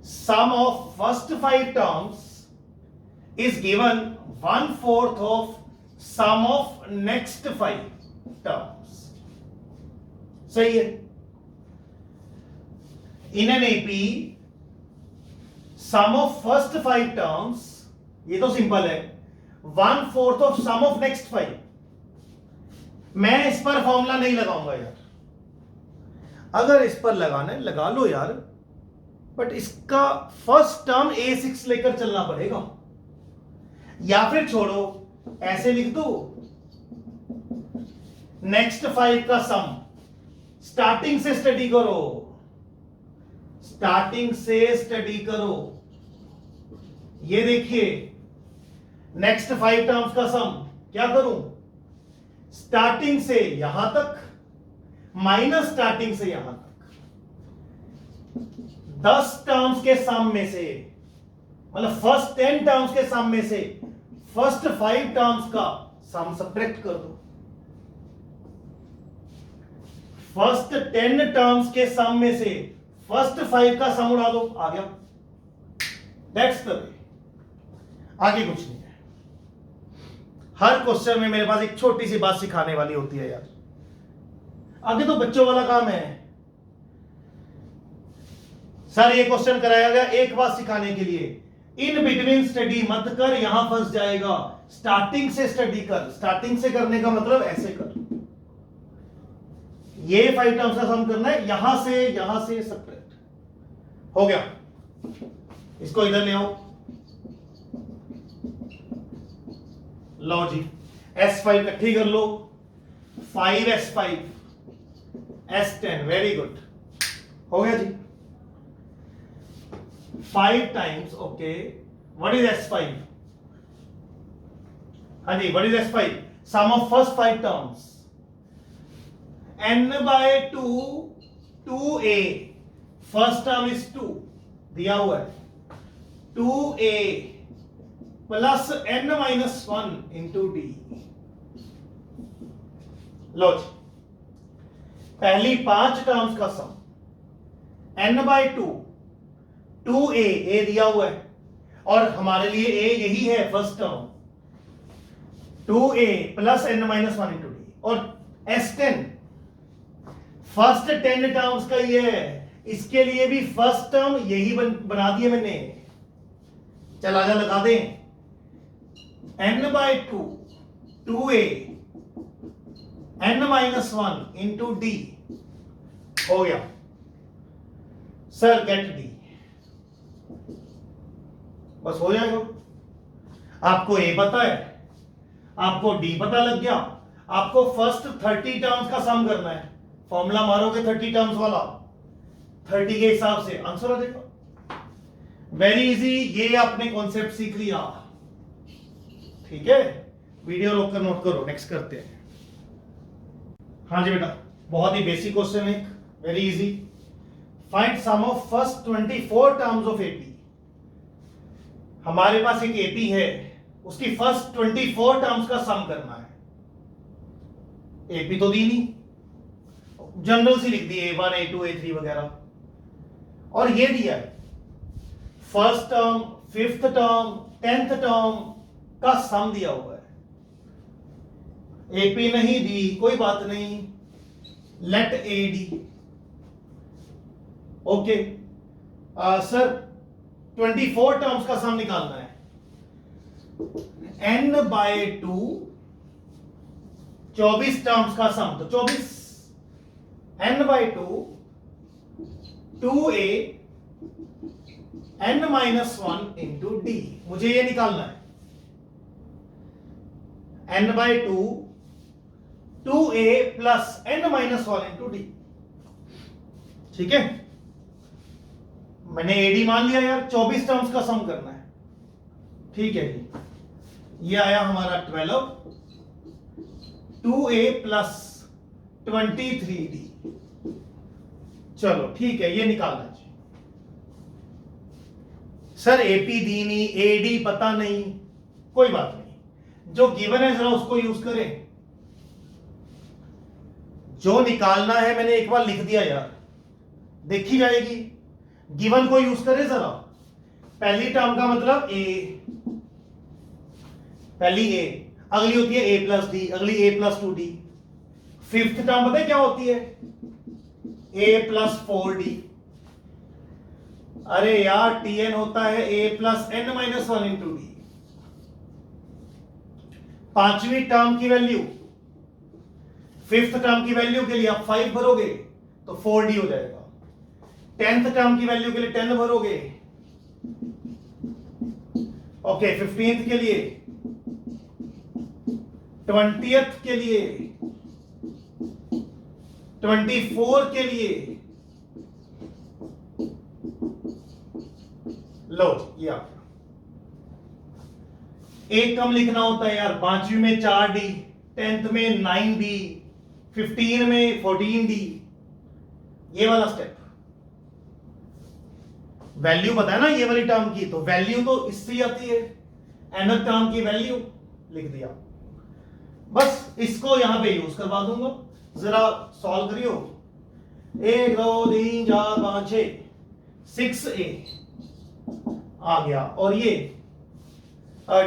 sum of first 5 terms is given 1/4 of sum of next 5 terms। सही है। in an AP sum of first 5 terms, ये तो सिंपल है, 1/4 of sum of next 5। मैं इस पर फॉर्मूला नहीं लगाऊंगा यार, अगर इस पर लगाना है लगा लो यार, बट इसका फर्स्ट टर्म A6 लेकर चलना पड़ेगा, या फिर छोड़ो ऐसे लिख दो नेक्स्ट 5 का सम स्टार्टिंग से स्टडी करो, स्टार्टिंग से स्टडी करो। ये देखिए नेक्स्ट 5 टर्म्स का सम क्या करूं, स्टार्टिंग से यहां तक माइनस स्टार्टिंग से यहां तक 10 टर्म्स के सम में से, मतलब फर्स्ट 10 टर्म्स के सम में से फर्स्ट 5 टर्म्स का सम सब्ट्रैक्ट कर दो। फर्स्ट 10 टर्म्स के सम में से फर्स्ट 5 का सम उड़ा दो, आ गया। दैट्स द वे, आगे कुछ नहीं है। हर क्वेश्चन में मेरे पास एक छोटी सी बात सिखाने वाली होती है यार, आगे तो बच्चों वाला काम है। सर ये क्वेश्चन कराया गया एक बात सिखाने के लिए, इन बिटवीन स्टडी मत कर, यहां फंस जाएगा। स्टार्टिंग से स्टडी कर, स्टार्टिंग से करने का मतलब ऐसे कर, ये 5 टर्म्स का सम करना है, यहां से सब्ट्रैक्ट हो गया। इसको इधर ले आओ, लो जी S5 इकट्ठी कर लो, 5S5 S10, वेरी गुड, हो गया जी। 5 times, okay, what is S5? हाँ जी, what is S5? Sum of first 5 terms, n/2 2a, first term is 2 दिया हुआ है, 2a plus n-1 into d। लो जी, पहली 5 टर्म्स का सम n/2 2a, a दिया हुआ है और हमारे लिए a यही है first term, 2a plus n-1 into d, और S10 फर्स्ट 10 टर्म्स का ये है, इसके लिए भी फर्स्ट टर्म यही बना दिए मैंने। चल आजा लगा दें, n/2 2a n-1 into d, हो गया। सर गेट d, बस हो जाएगा। आपको a पता है, आपको d पता लग गया, आपको फर्स्ट 30 टर्म्स का सम करना है। फॉर्मूला मारोगे 30 टर्म्स वाला, 30 के हिसाब से आंसर आ जाएगा। वेरी इजी, ये आपने कॉन्सेप्ट सीख लिया, ठीक है। वीडियो रोककर नोट करो, नेक्स्ट करते हैं। हाँ जी बेटा, बहुत ही बेसिक क्वेश्चन है, very easy. Find sum of first 24 terms of AP. हमारे पास एक एपी है, उसकी फर्स्ट 24 टर्म्स का सम करना है। एपी तो दी नहीं, जनरल सी लिख दी, A1 A2 A3 वगैरह, और ये दिया है first term, 5th term, 10th term का सम दिया हुआ है। एपी नहीं दी, कोई बात नहीं, let a d. Okay sir, 24 terms का सम निकालना है, n/2 24 टर्म्स का सम, तो 24 n/2 2a n-1 into d, मुझे ये निकालना है। n/2 2a plus n-1 into d, ठीक है। मैंने ad मान लिया यार, 24 टर्म्स का सम करना है, ठीक है जी। ये आया हमारा 12, 2a प्लस 23d। चलो ठीक है, ये निकालना चाहिए। सर एपी दी नहीं, एडी पता नहीं, कोई बात नहीं, जो गिवन है जरा उसको यूज करें। जो निकालना है मैंने एक बार लिख दिया यार, देखी जाएगी। गिवन को यूज करें जरा। पहली टर्म का मतलब ए, पहली ए, अगली होती है a प्लस डी, अगली a plus 2d। 5th term पता है क्या होती है, a प्लस 4d। अरे यार tn होता है a plus n-1 into d। 5वीं टर्म की वैल्यू, 5th टर्म की वैल्यू के लिए आप 5 भरोगे तो 4d हो जाएगा। 10th टर्म की वैल्यू के लिए 10 भरोगे, ओके। 15th के लिए, 20th के लिए 24 के लिए लो ये आ गया। एक कम लिखना होता है यार, 5वीं में 4D, 10th में 9D, 15 में 14D, ये वाला स्टेप। वैल्यू पता है ना ये वाली टर्म की, तो वैल्यू तो इससे आती है, nth टर्म की वैल्यू लिख दिया। बस इसको यहां पे यूज करवा दूंगा, जरा सॉल्व करियो। 1 2 3 4 5 6 6A आ गया, और ये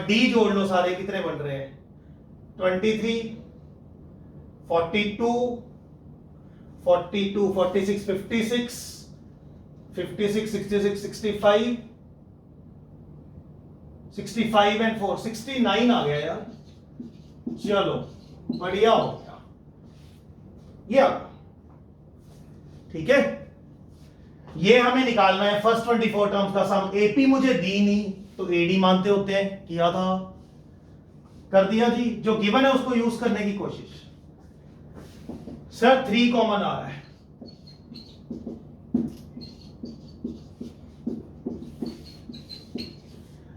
डी जोड़ लो सारे, कितने बन रहे हैं 23 42 42 46 56 56 66 65 65 एंड 4 69 आ गया यार। चलो बढ़िया हो गया ये आ गया। ठीक है, ये हमें निकालना है फर्स्ट 24 टर्म्स का सम। एपी मुझे दी नहीं तो एडी मानते होते हैं, किया था कर दिया जी। जो गिवन है उसको यूज करने की कोशिश। सर 3 कॉमन आ रहा है,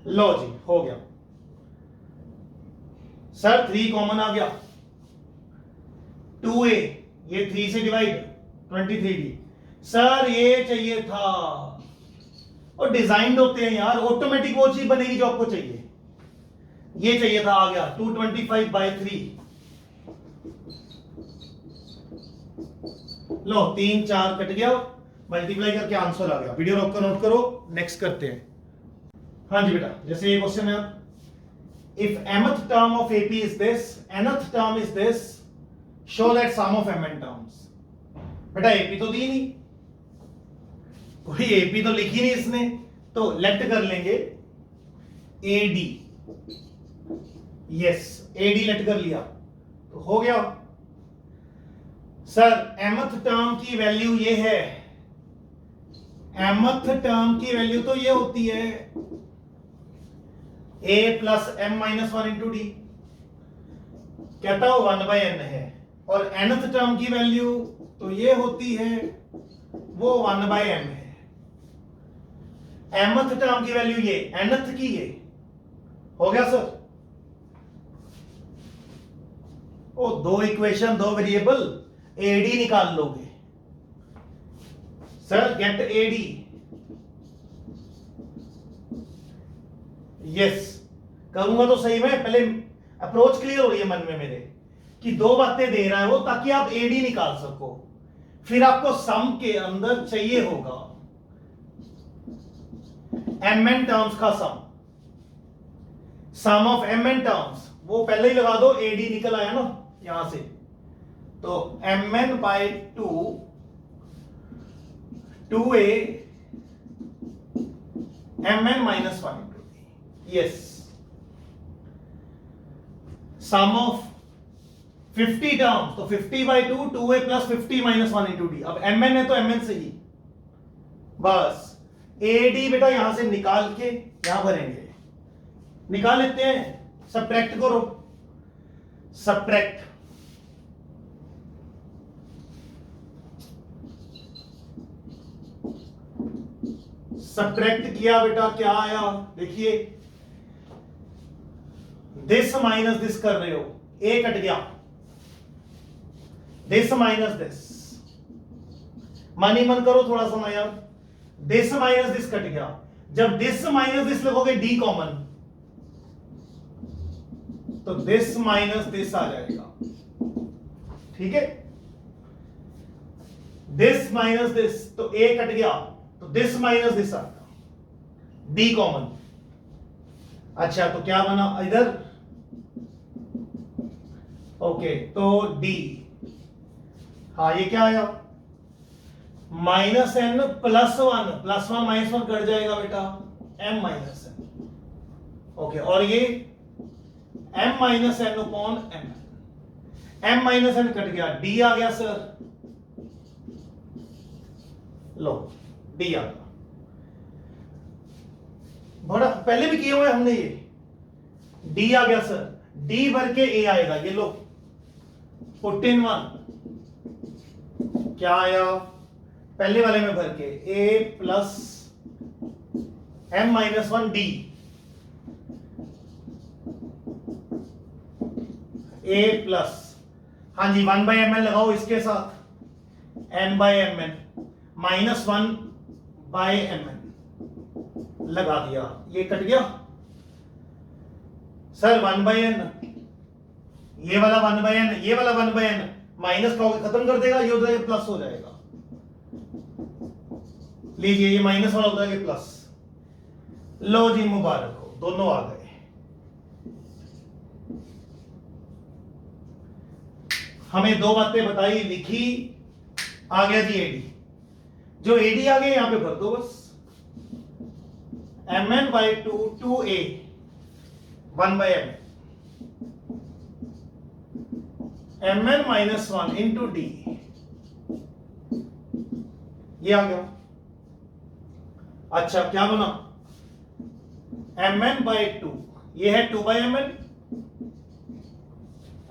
लो जी हो गया। सर 3 कॉमन आ गया, 2A ये 3 से डिवाइड 23D। सर ये चाहिए था, और डिजाइंड होते हैं यार, ऑटोमेटिक वो चीज बनेगी जो आपको चाहिए। ये चाहिए था, आ गया 225/3। लो 3 4 कट गया, मल्टीप्लाई करके आंसर आ गया। वीडियो रोक कर नोट करो, नेक्स्ट करते हैं। हाँ जी बेटा, जैसे ये क्वेश्चन है, if mth term of AP is this, nth term is this, show that sum of mn terms। बेटा AP तो दी नहीं, कोई AP तो लिखी नहीं इसने, तो लेट कर लेंगे AD। यस AD लेट कर लिया तो हो गया। सर mth टर्म की वैल्यू ये है, mth टर्म की वैल्यू तो ये होती है a plus m minus 1 into D, कहता हूं 1/n है, और nth टर्म की वैल्यू तो ये होती है, वो 1/m है। mth टर्म की वैल्यू ये, nth की ये हो गया सर। ओ 2 इक्वेशन 2 वेरिएबल, एडी निकाल लोगे सर, गेट एडी। यस करूंगा तो सही में, पहले अप्रोच क्लियर हो रही है मन में मेरे कि 2 बातें दे रहा है वो, ताकि आप एडी निकाल सको। फिर आपको सम के अंदर चाहिए होगा mn टर्म्स का सम ऑफ mn टर्म्स, वो पहले ही लगा दो, एडी निकल आया ना यहां से, तो mn/2 2A mn minus 1 into d. Yes sum of 50 terms, तो 50/2 2A plus 50 minus 1 into d. अब mn है तो mn से ही, बस AD बेटा यहां से निकाल के यहां भरेंगे, निकाल लेते हैं। सब्ट्रैक्ट करो, सब्ट्रैक्ट सब्ट्रैक्ट किया बेटा, क्या आया देखिए, दिस माइनस दिस कर रहे हो, ए कट गया, दिस माइनस दिस, मन ही मन करो थोड़ा सा यार, दिस माइनस दिस कट गया। जब दिस माइनस दिस लगोगे डी कॉमन, तो दिस माइनस दिस आ जाएगा। ठीक है, दिस माइनस दिस, तो ए कट गया, तो दिस माइनस दिस आ गया, डी कॉमन। अच्छा तो क्या बना इधर, ओके तो डी, हाँ ये क्या आया, -n +1 +1 -1 कट जाएगा बेटा, m माइनस n। ओके, और ये m minus n upon m, m minus n cut गया, d आ गया सर, लो d आ गया। बड़ा पहले भी किए हुए हमने ये, d आ गया सर, d भर के a आएगा, ये लो पुट इन 1, क्या आया पहले वाले में भर के a plus m-1 d, a plus, हाँ जी 1/mn लगाओ इसके साथ, m/mn -1/mn लगा दिया, ये कट गया सर 1/n, ये वाला 1/n, ये वाला 1/n, माइनस का खत्म कर देगा, ये हो जाएगा प्लस हो जाएगा, लीजिए ये माइनस वाला होता है प्लस, लो जी मुबारक हो, दोनों आ गए। हमें दो बातें बताई, लिखी, आ गया जी एडी, जो एडी आ गया यहां पे भर दो बस, mn/2 2a 1/m, mn-1 into d, ये आ गया। अच्छा क्या बना, mn/2, ये है 2/mn,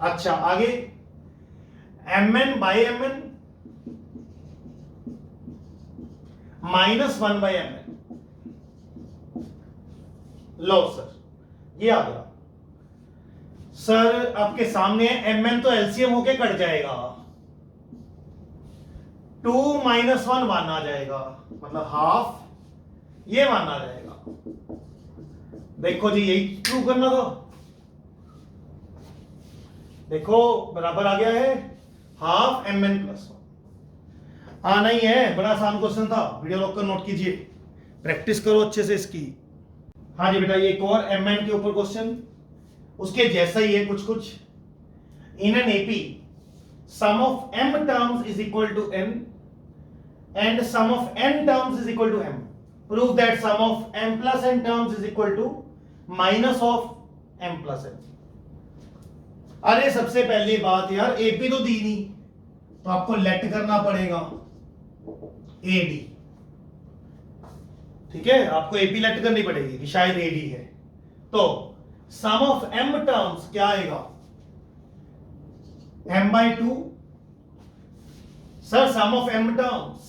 अच्छा आगे mn/mn -1/mn, लो सर ये आ गया। सर आपके सामने mn तो एलसीएम होके कट जाएगा, 2 - 1 1 आ जाएगा, मतलब हाफ, ये 1 आ जाएगा। देखो जी यही प्रूव करना था, देखो बराबर आ गया है हाफ mn + 1, आना ही है, बड़ा आसान क्वेश्चन था, वीडियो रोक कर नोट कीजिए, प्रैक्टिस करो अच्छे से इसकी। हाँ जी बेटा ये एक और mn के ऊपर क्वेश्चन, उसके जैसा ही है कुछ कुछ। In an AP sum of m terms is equal to n and sum of n terms is equal to m, prove that sum of m + n terms is equal to minus of m + n। अरे सबसे पहली बात यार AP तो दी नहीं, तो आपको late करना पड़ेगा एडी, ठीक है, आपको एपी लेट करनी पड़ेगी कि शायद एडी है, तो सम ऑफ m टर्म्स क्या आएगा, m/2, sir sum of m terms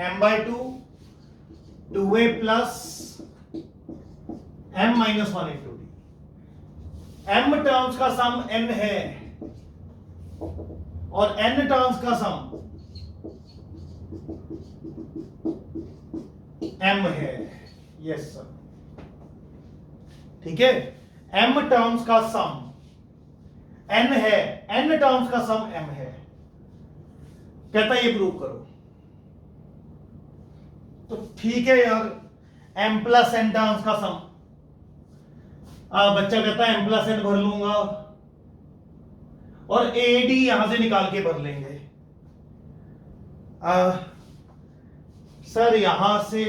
m/2 2a plus m-1 into d, m terms का सम n है और n टर्म्स का सम m है, यस सर, ठीक है, m टर्म्स का सम n है, n टर्म्स का सम m है, कहता है ये प्रूव करो, तो ठीक है यार, m + n टर्म्स का सम, बच्चा कहता है m + n भर लूंगा और ad यहां से निकाल के भर लेंगे। सर यहां से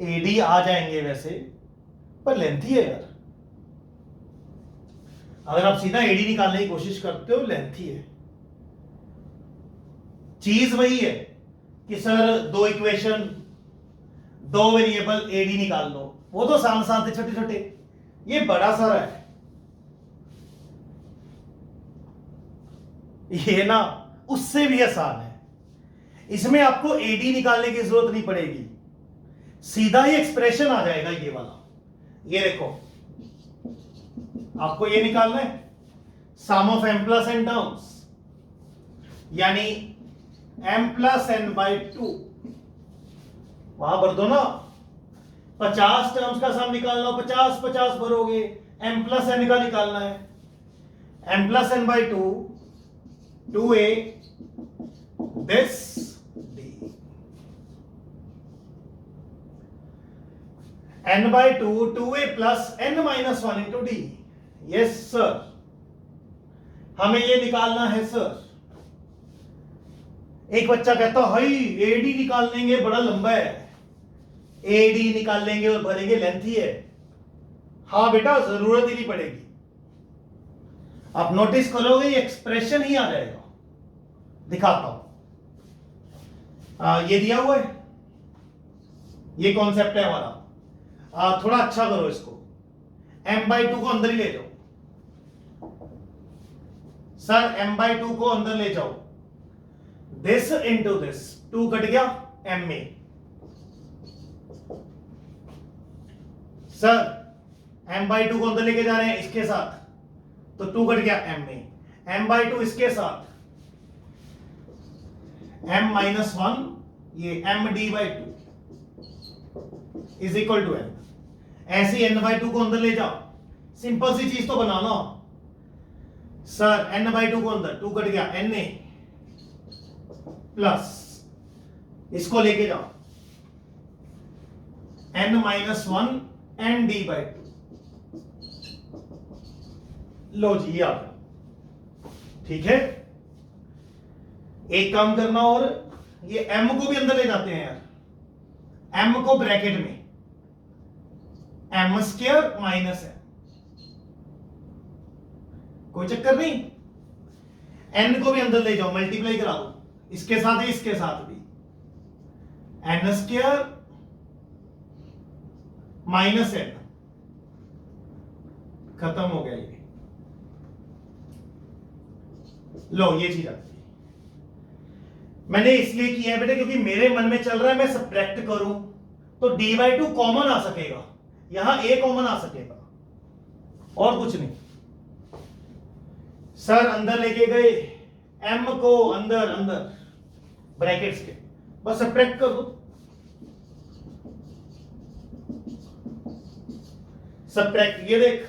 ad आ जाएंगे वैसे, पर लेंथी है यार, अगर आप सीधा ad निकालने की कोशिश करते हो लेंथी है। चीज वही है कि सर दो इक्वेशन, दो वेरिएबल ad निकाल लो, वो तो साथ साथ है छोटे छोटे, ये बड़ा सारा है, ये ना उससे भी आसान है, इसमें आपको ad निकालने की जरूरत नहीं पड़ेगी, सीधा ही एक्सप्रेशन आ जाएगा ये वाला, ये देखो आपको ये निकालना है sum of m + n terms, यानी m + n/2, वहां भर दो ना, 50 टर्म्स का सम निकालना, 50 50 भरोगे, m + n का निकालना है, m + n/2 2a this d, n/2 2a plus n-1 into d, yes sir, हमें ये निकालना है सर। एक बच्चा कहता हाई एडी निकाल लेंगे, बड़ा लंबा है, एडी निकाल लेंगे और भरेंगे, लेंथी है। हाँ बेटा जरूरत ही नहीं पड़ेगी, आप नोटिस करोगे ये एक्सप्रेशन ही आ जाएगा, दिखाता हूं, ये दिया हुआ है, ये कॉन्सेप्ट है हमारा, थोड़ा अच्छा करो इसको, m/2 को अंदर ही ले जाओ सर, m/2 को अंदर ले जाओ, दिस इंटू दिस, 2 कट गया m में। सर m/2 को अंदर लेके जा रहे हैं इसके साथ, तो 2 कट गया m में, m/2 इसके साथ m-1, ये md/2 is equal to n। ऐसे ही n/2 को अंदर ले जाओ, सिंपल सी चीज तो बनाना। सर n/2 को अंदर, 2 कट गया na प्लस इसको लेके जाओ n-1 nd/2। लो जी आ गया, ठीक है। एक काम करना, और ये m को भी अंदर ले जाते हैं यार, m को ब्रैकेट में m² माइनस n, कोई चक्कर नहीं। n को भी अंदर ले जाओ, मल्टीप्लाई करा दो, इसके साथ ही इसके साथ भी n² माइनस n, खत्म हो गया ये। लो ये चीज आती है, मैंने इसलिए किया है बेटा क्योंकि मेरे मन में चल रहा है मैं सब्ट्रैक्ट करूं तो d/2 कॉमन आ सकेगा, यहां a कॉमन आ सकेगा, और कुछ नहीं। सर अंदर लेके गए m को, अंदर अंदर ब्रैकेट्स के, बस सब्ट्रैक्ट कर दो। सब्ट्रैक्ट, ये देख,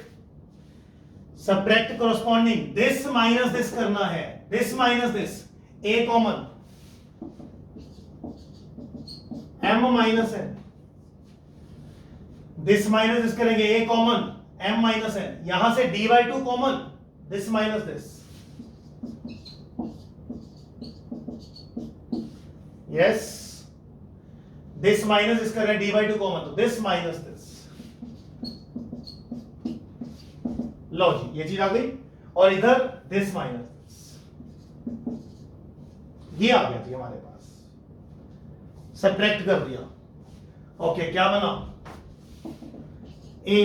subtract corresponding this minus this करना है, this minus this, a common m minus n, this minus this करेंगे, a common m minus n, यहां से d/2 common, this minus this, yes, this minus this कर रहे हैं, d/2 कॉमन, तो this minus this. लो जी ये चीज आ गई, और इधर दिस माइनस दिस, ये आ गया जी हमारे पास, सब्ट्रैक्ट कर दिया। ओके क्या बना, a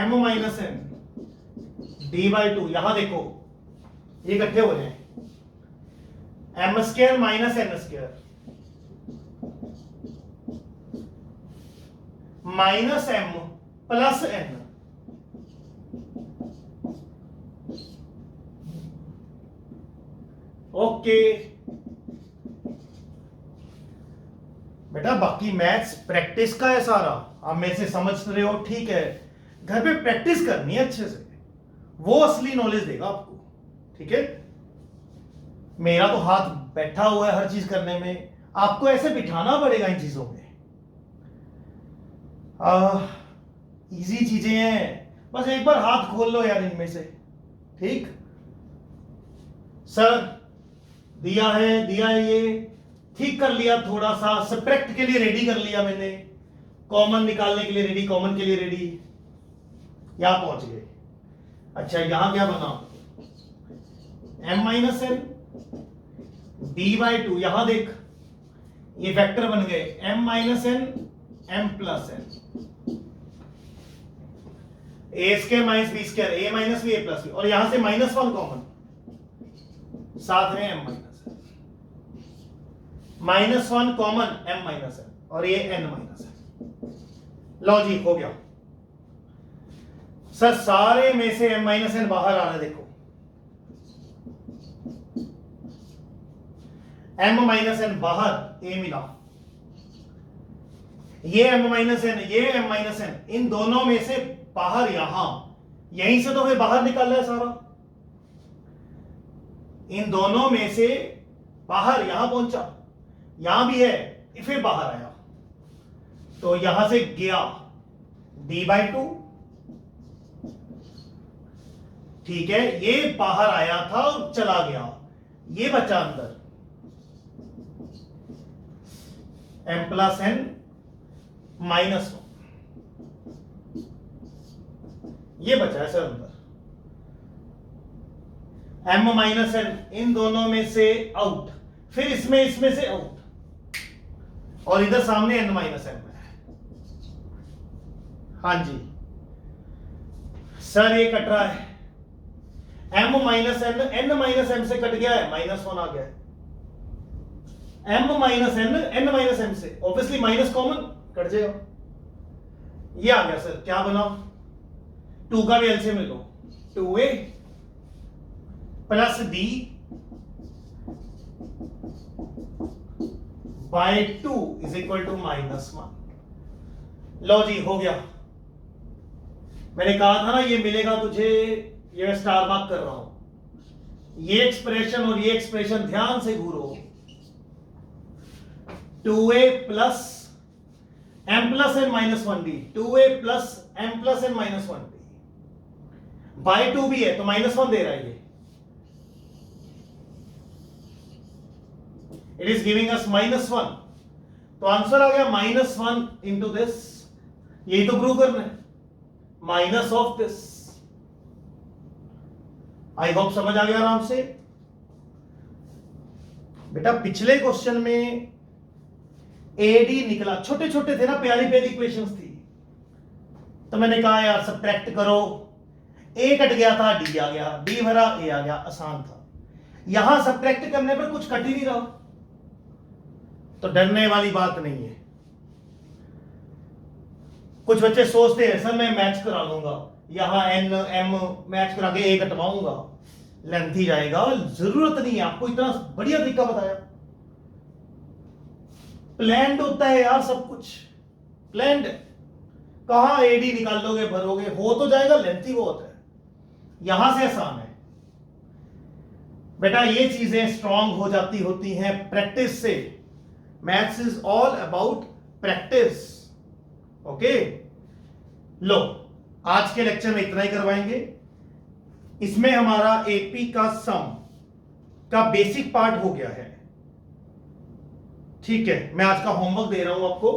m minus n d/2, यहां देखो ये इकट्ठे हो रहे हैं, m² minus n² minus m plus n, okay बेटा। बाकी मैथ्स प्रैक्टिस का है सारा, आप मेरे से समझ रहे हो, ठीक है, घर पे प्रैक्टिस करनी है अच्छे से, वो असली नॉलेज देगा आपको, ठीक है। मेरा तो हाथ बैठा हुआ है हर चीज करने में, आपको ऐसे बिठाना पड़ेगा इन चीजों में। इजी चीजें हैं, बस एक बार हाथ खोल लो यार इनमें से, ठीक। सर दिया है ये, ठीक कर लिया, थोड़ा सा सब्ट्रैक्ट के लिए रेडी कर लिया मैंने, कॉमन निकालने के लिए रेडी, कॉमन के लिए रेडी, यहां पहुंच गए। अच्छा यहां क्या बना, m माइनस n d/2, यहां देख ये वेक्टर बन गए, m minus n m plus n, a² minus b², a minus b a plus b, और यहां से -1 कॉमन, साथ में m -1 common m minus n, और ये n माइनस n। लॉजिक हो गया। सर सारे में से m माइनस n बाहर आ रहा है, देखो m माइनस n बाहर, a मिला, ये m माइनस n, ये m माइनस n, इन दोनों में से बाहर, यहां यहीं से तो फिर बाहर निकल रहा है सारा, इन दोनों में से बाहर यहां पहुंचा, यहां भी है, फिर बाहर आया, तो यहां से गया d/2, ठीक है, ये बाहर आया था और चला गया, ये बचा अंदर m प्लस n -1, ये बचा है सर अंदर, m माइनस n, इन दोनों में से आउट, फिर इसमें से आउट, और इधर सामने n माइनस n है। हाँ जी सर ये कट रहा है, m minus n, n minus m से कट गया है, -1 आ गया है, m minus n minus m से ऑब्वियसली माइनस कॉमन कट जाएगा। ये आ गया सर, क्या बना, 2 का भी एलसीएम ले लो, 2a plus b by 2 is equal to -1। लो जी, हो गया। मैंने कहा था ना ये मिलेगा तुझे, ये मैं स्टार मार्क कर रहा हूं। ये एक्सप्रेशन और ये एक्सप्रेशन ध्यान से घूरो, 2a plus m plus n minus 1d, 2a plus m plus n minus 1d by 2 भी है तो -1 दे रहा है ये। इट इज गिविंग अस -1, तो आंसर आ गया -1 इंटू दिस। यही तो प्रूव करना है, minus of this. I hope समझ आ गया आराम से। बेटा पिछले क्वेश्चन में एडी निकला, छोटे छोटे थे ना, प्यारी प्यारी इक्वेशंस थी, तो मैंने कहा यार सब्ट्रैक्ट करो, ए कट गया था डी आ गया, डी भरा ए आ गया, आसान था। यहां सब्ट्रैक्ट करने पर कुछ कट ही नहीं रहा, तो डरने वाली बात नहीं है। कुछ बच्चे सोचते हैं सर मैं मैच करा लूंगा, यहां एन एम मैच करा के ए कटवाऊंगा, लेंथ ही जाएगा। जरूरत नहीं है, आपको इतना बढ़िया तरीका बताया। प्लान्ड होता है यार सब कुछ, प्लान्ड। कहां एडी निकाल लोगे, भरोगे, हो तो जाएगा, लेंथ ही बहुत है। यहां से आसान है बेटा, ये चीजें स्ट्रांग हो जाती होती हैं प्रैक्टिस से। Maths is all about practice. Okay, लो आज के लेक्चर में इतना ही करवाएंगे। इसमें हमारा एपी का सम का बेसिक पार्ट हो गया है, ठीक है। मैं आज का होमवर्क दे रहा हूं आपको,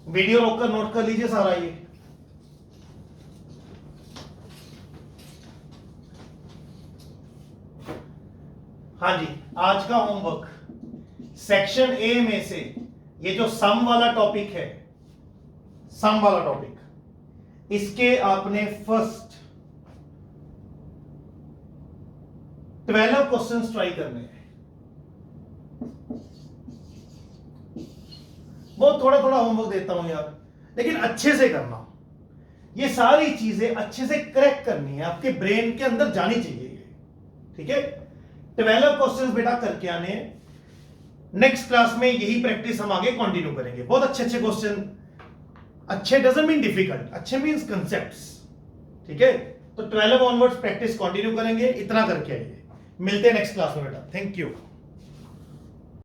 वीडियो रोककर नोट कर लीजिए सारा ये। हाँ जी, आज का होमवर्क सेक्शन ए में से ये जो सम वाला टॉपिक है, सम वाला टॉपिक, इसके आपने फर्स्ट 12 क्वेश्चंस ट्राई करने हैं। बहुत थोड़ा थोड़ा होमवर्क देता हूं यार, लेकिन अच्छे से करना। ये सारी चीजें अच्छे से क्रैक करनी है, आपके ब्रेन के अंदर जानी चाहिए ये, ठीक है। 12 क्वेश्चंस बेटा करके आने। नेक्स्ट क्लास में यही प्रैक्टिस हम आगे कंटिन्यू करेंगे। बहुत अच्छे अच्छे क्वेश्चन, अच्छे डजंट मीन डिफिकल्ट, अच्छे मीन्स कंसेप्ट्स, ठीक है। तो 12 ऑनवर्ड्स प्रैक्टिस कंटिन्यू करेंगे, इतना करके आइए। मिलते हैं नेक्स्ट क्लास में बेटा, थैंक यू।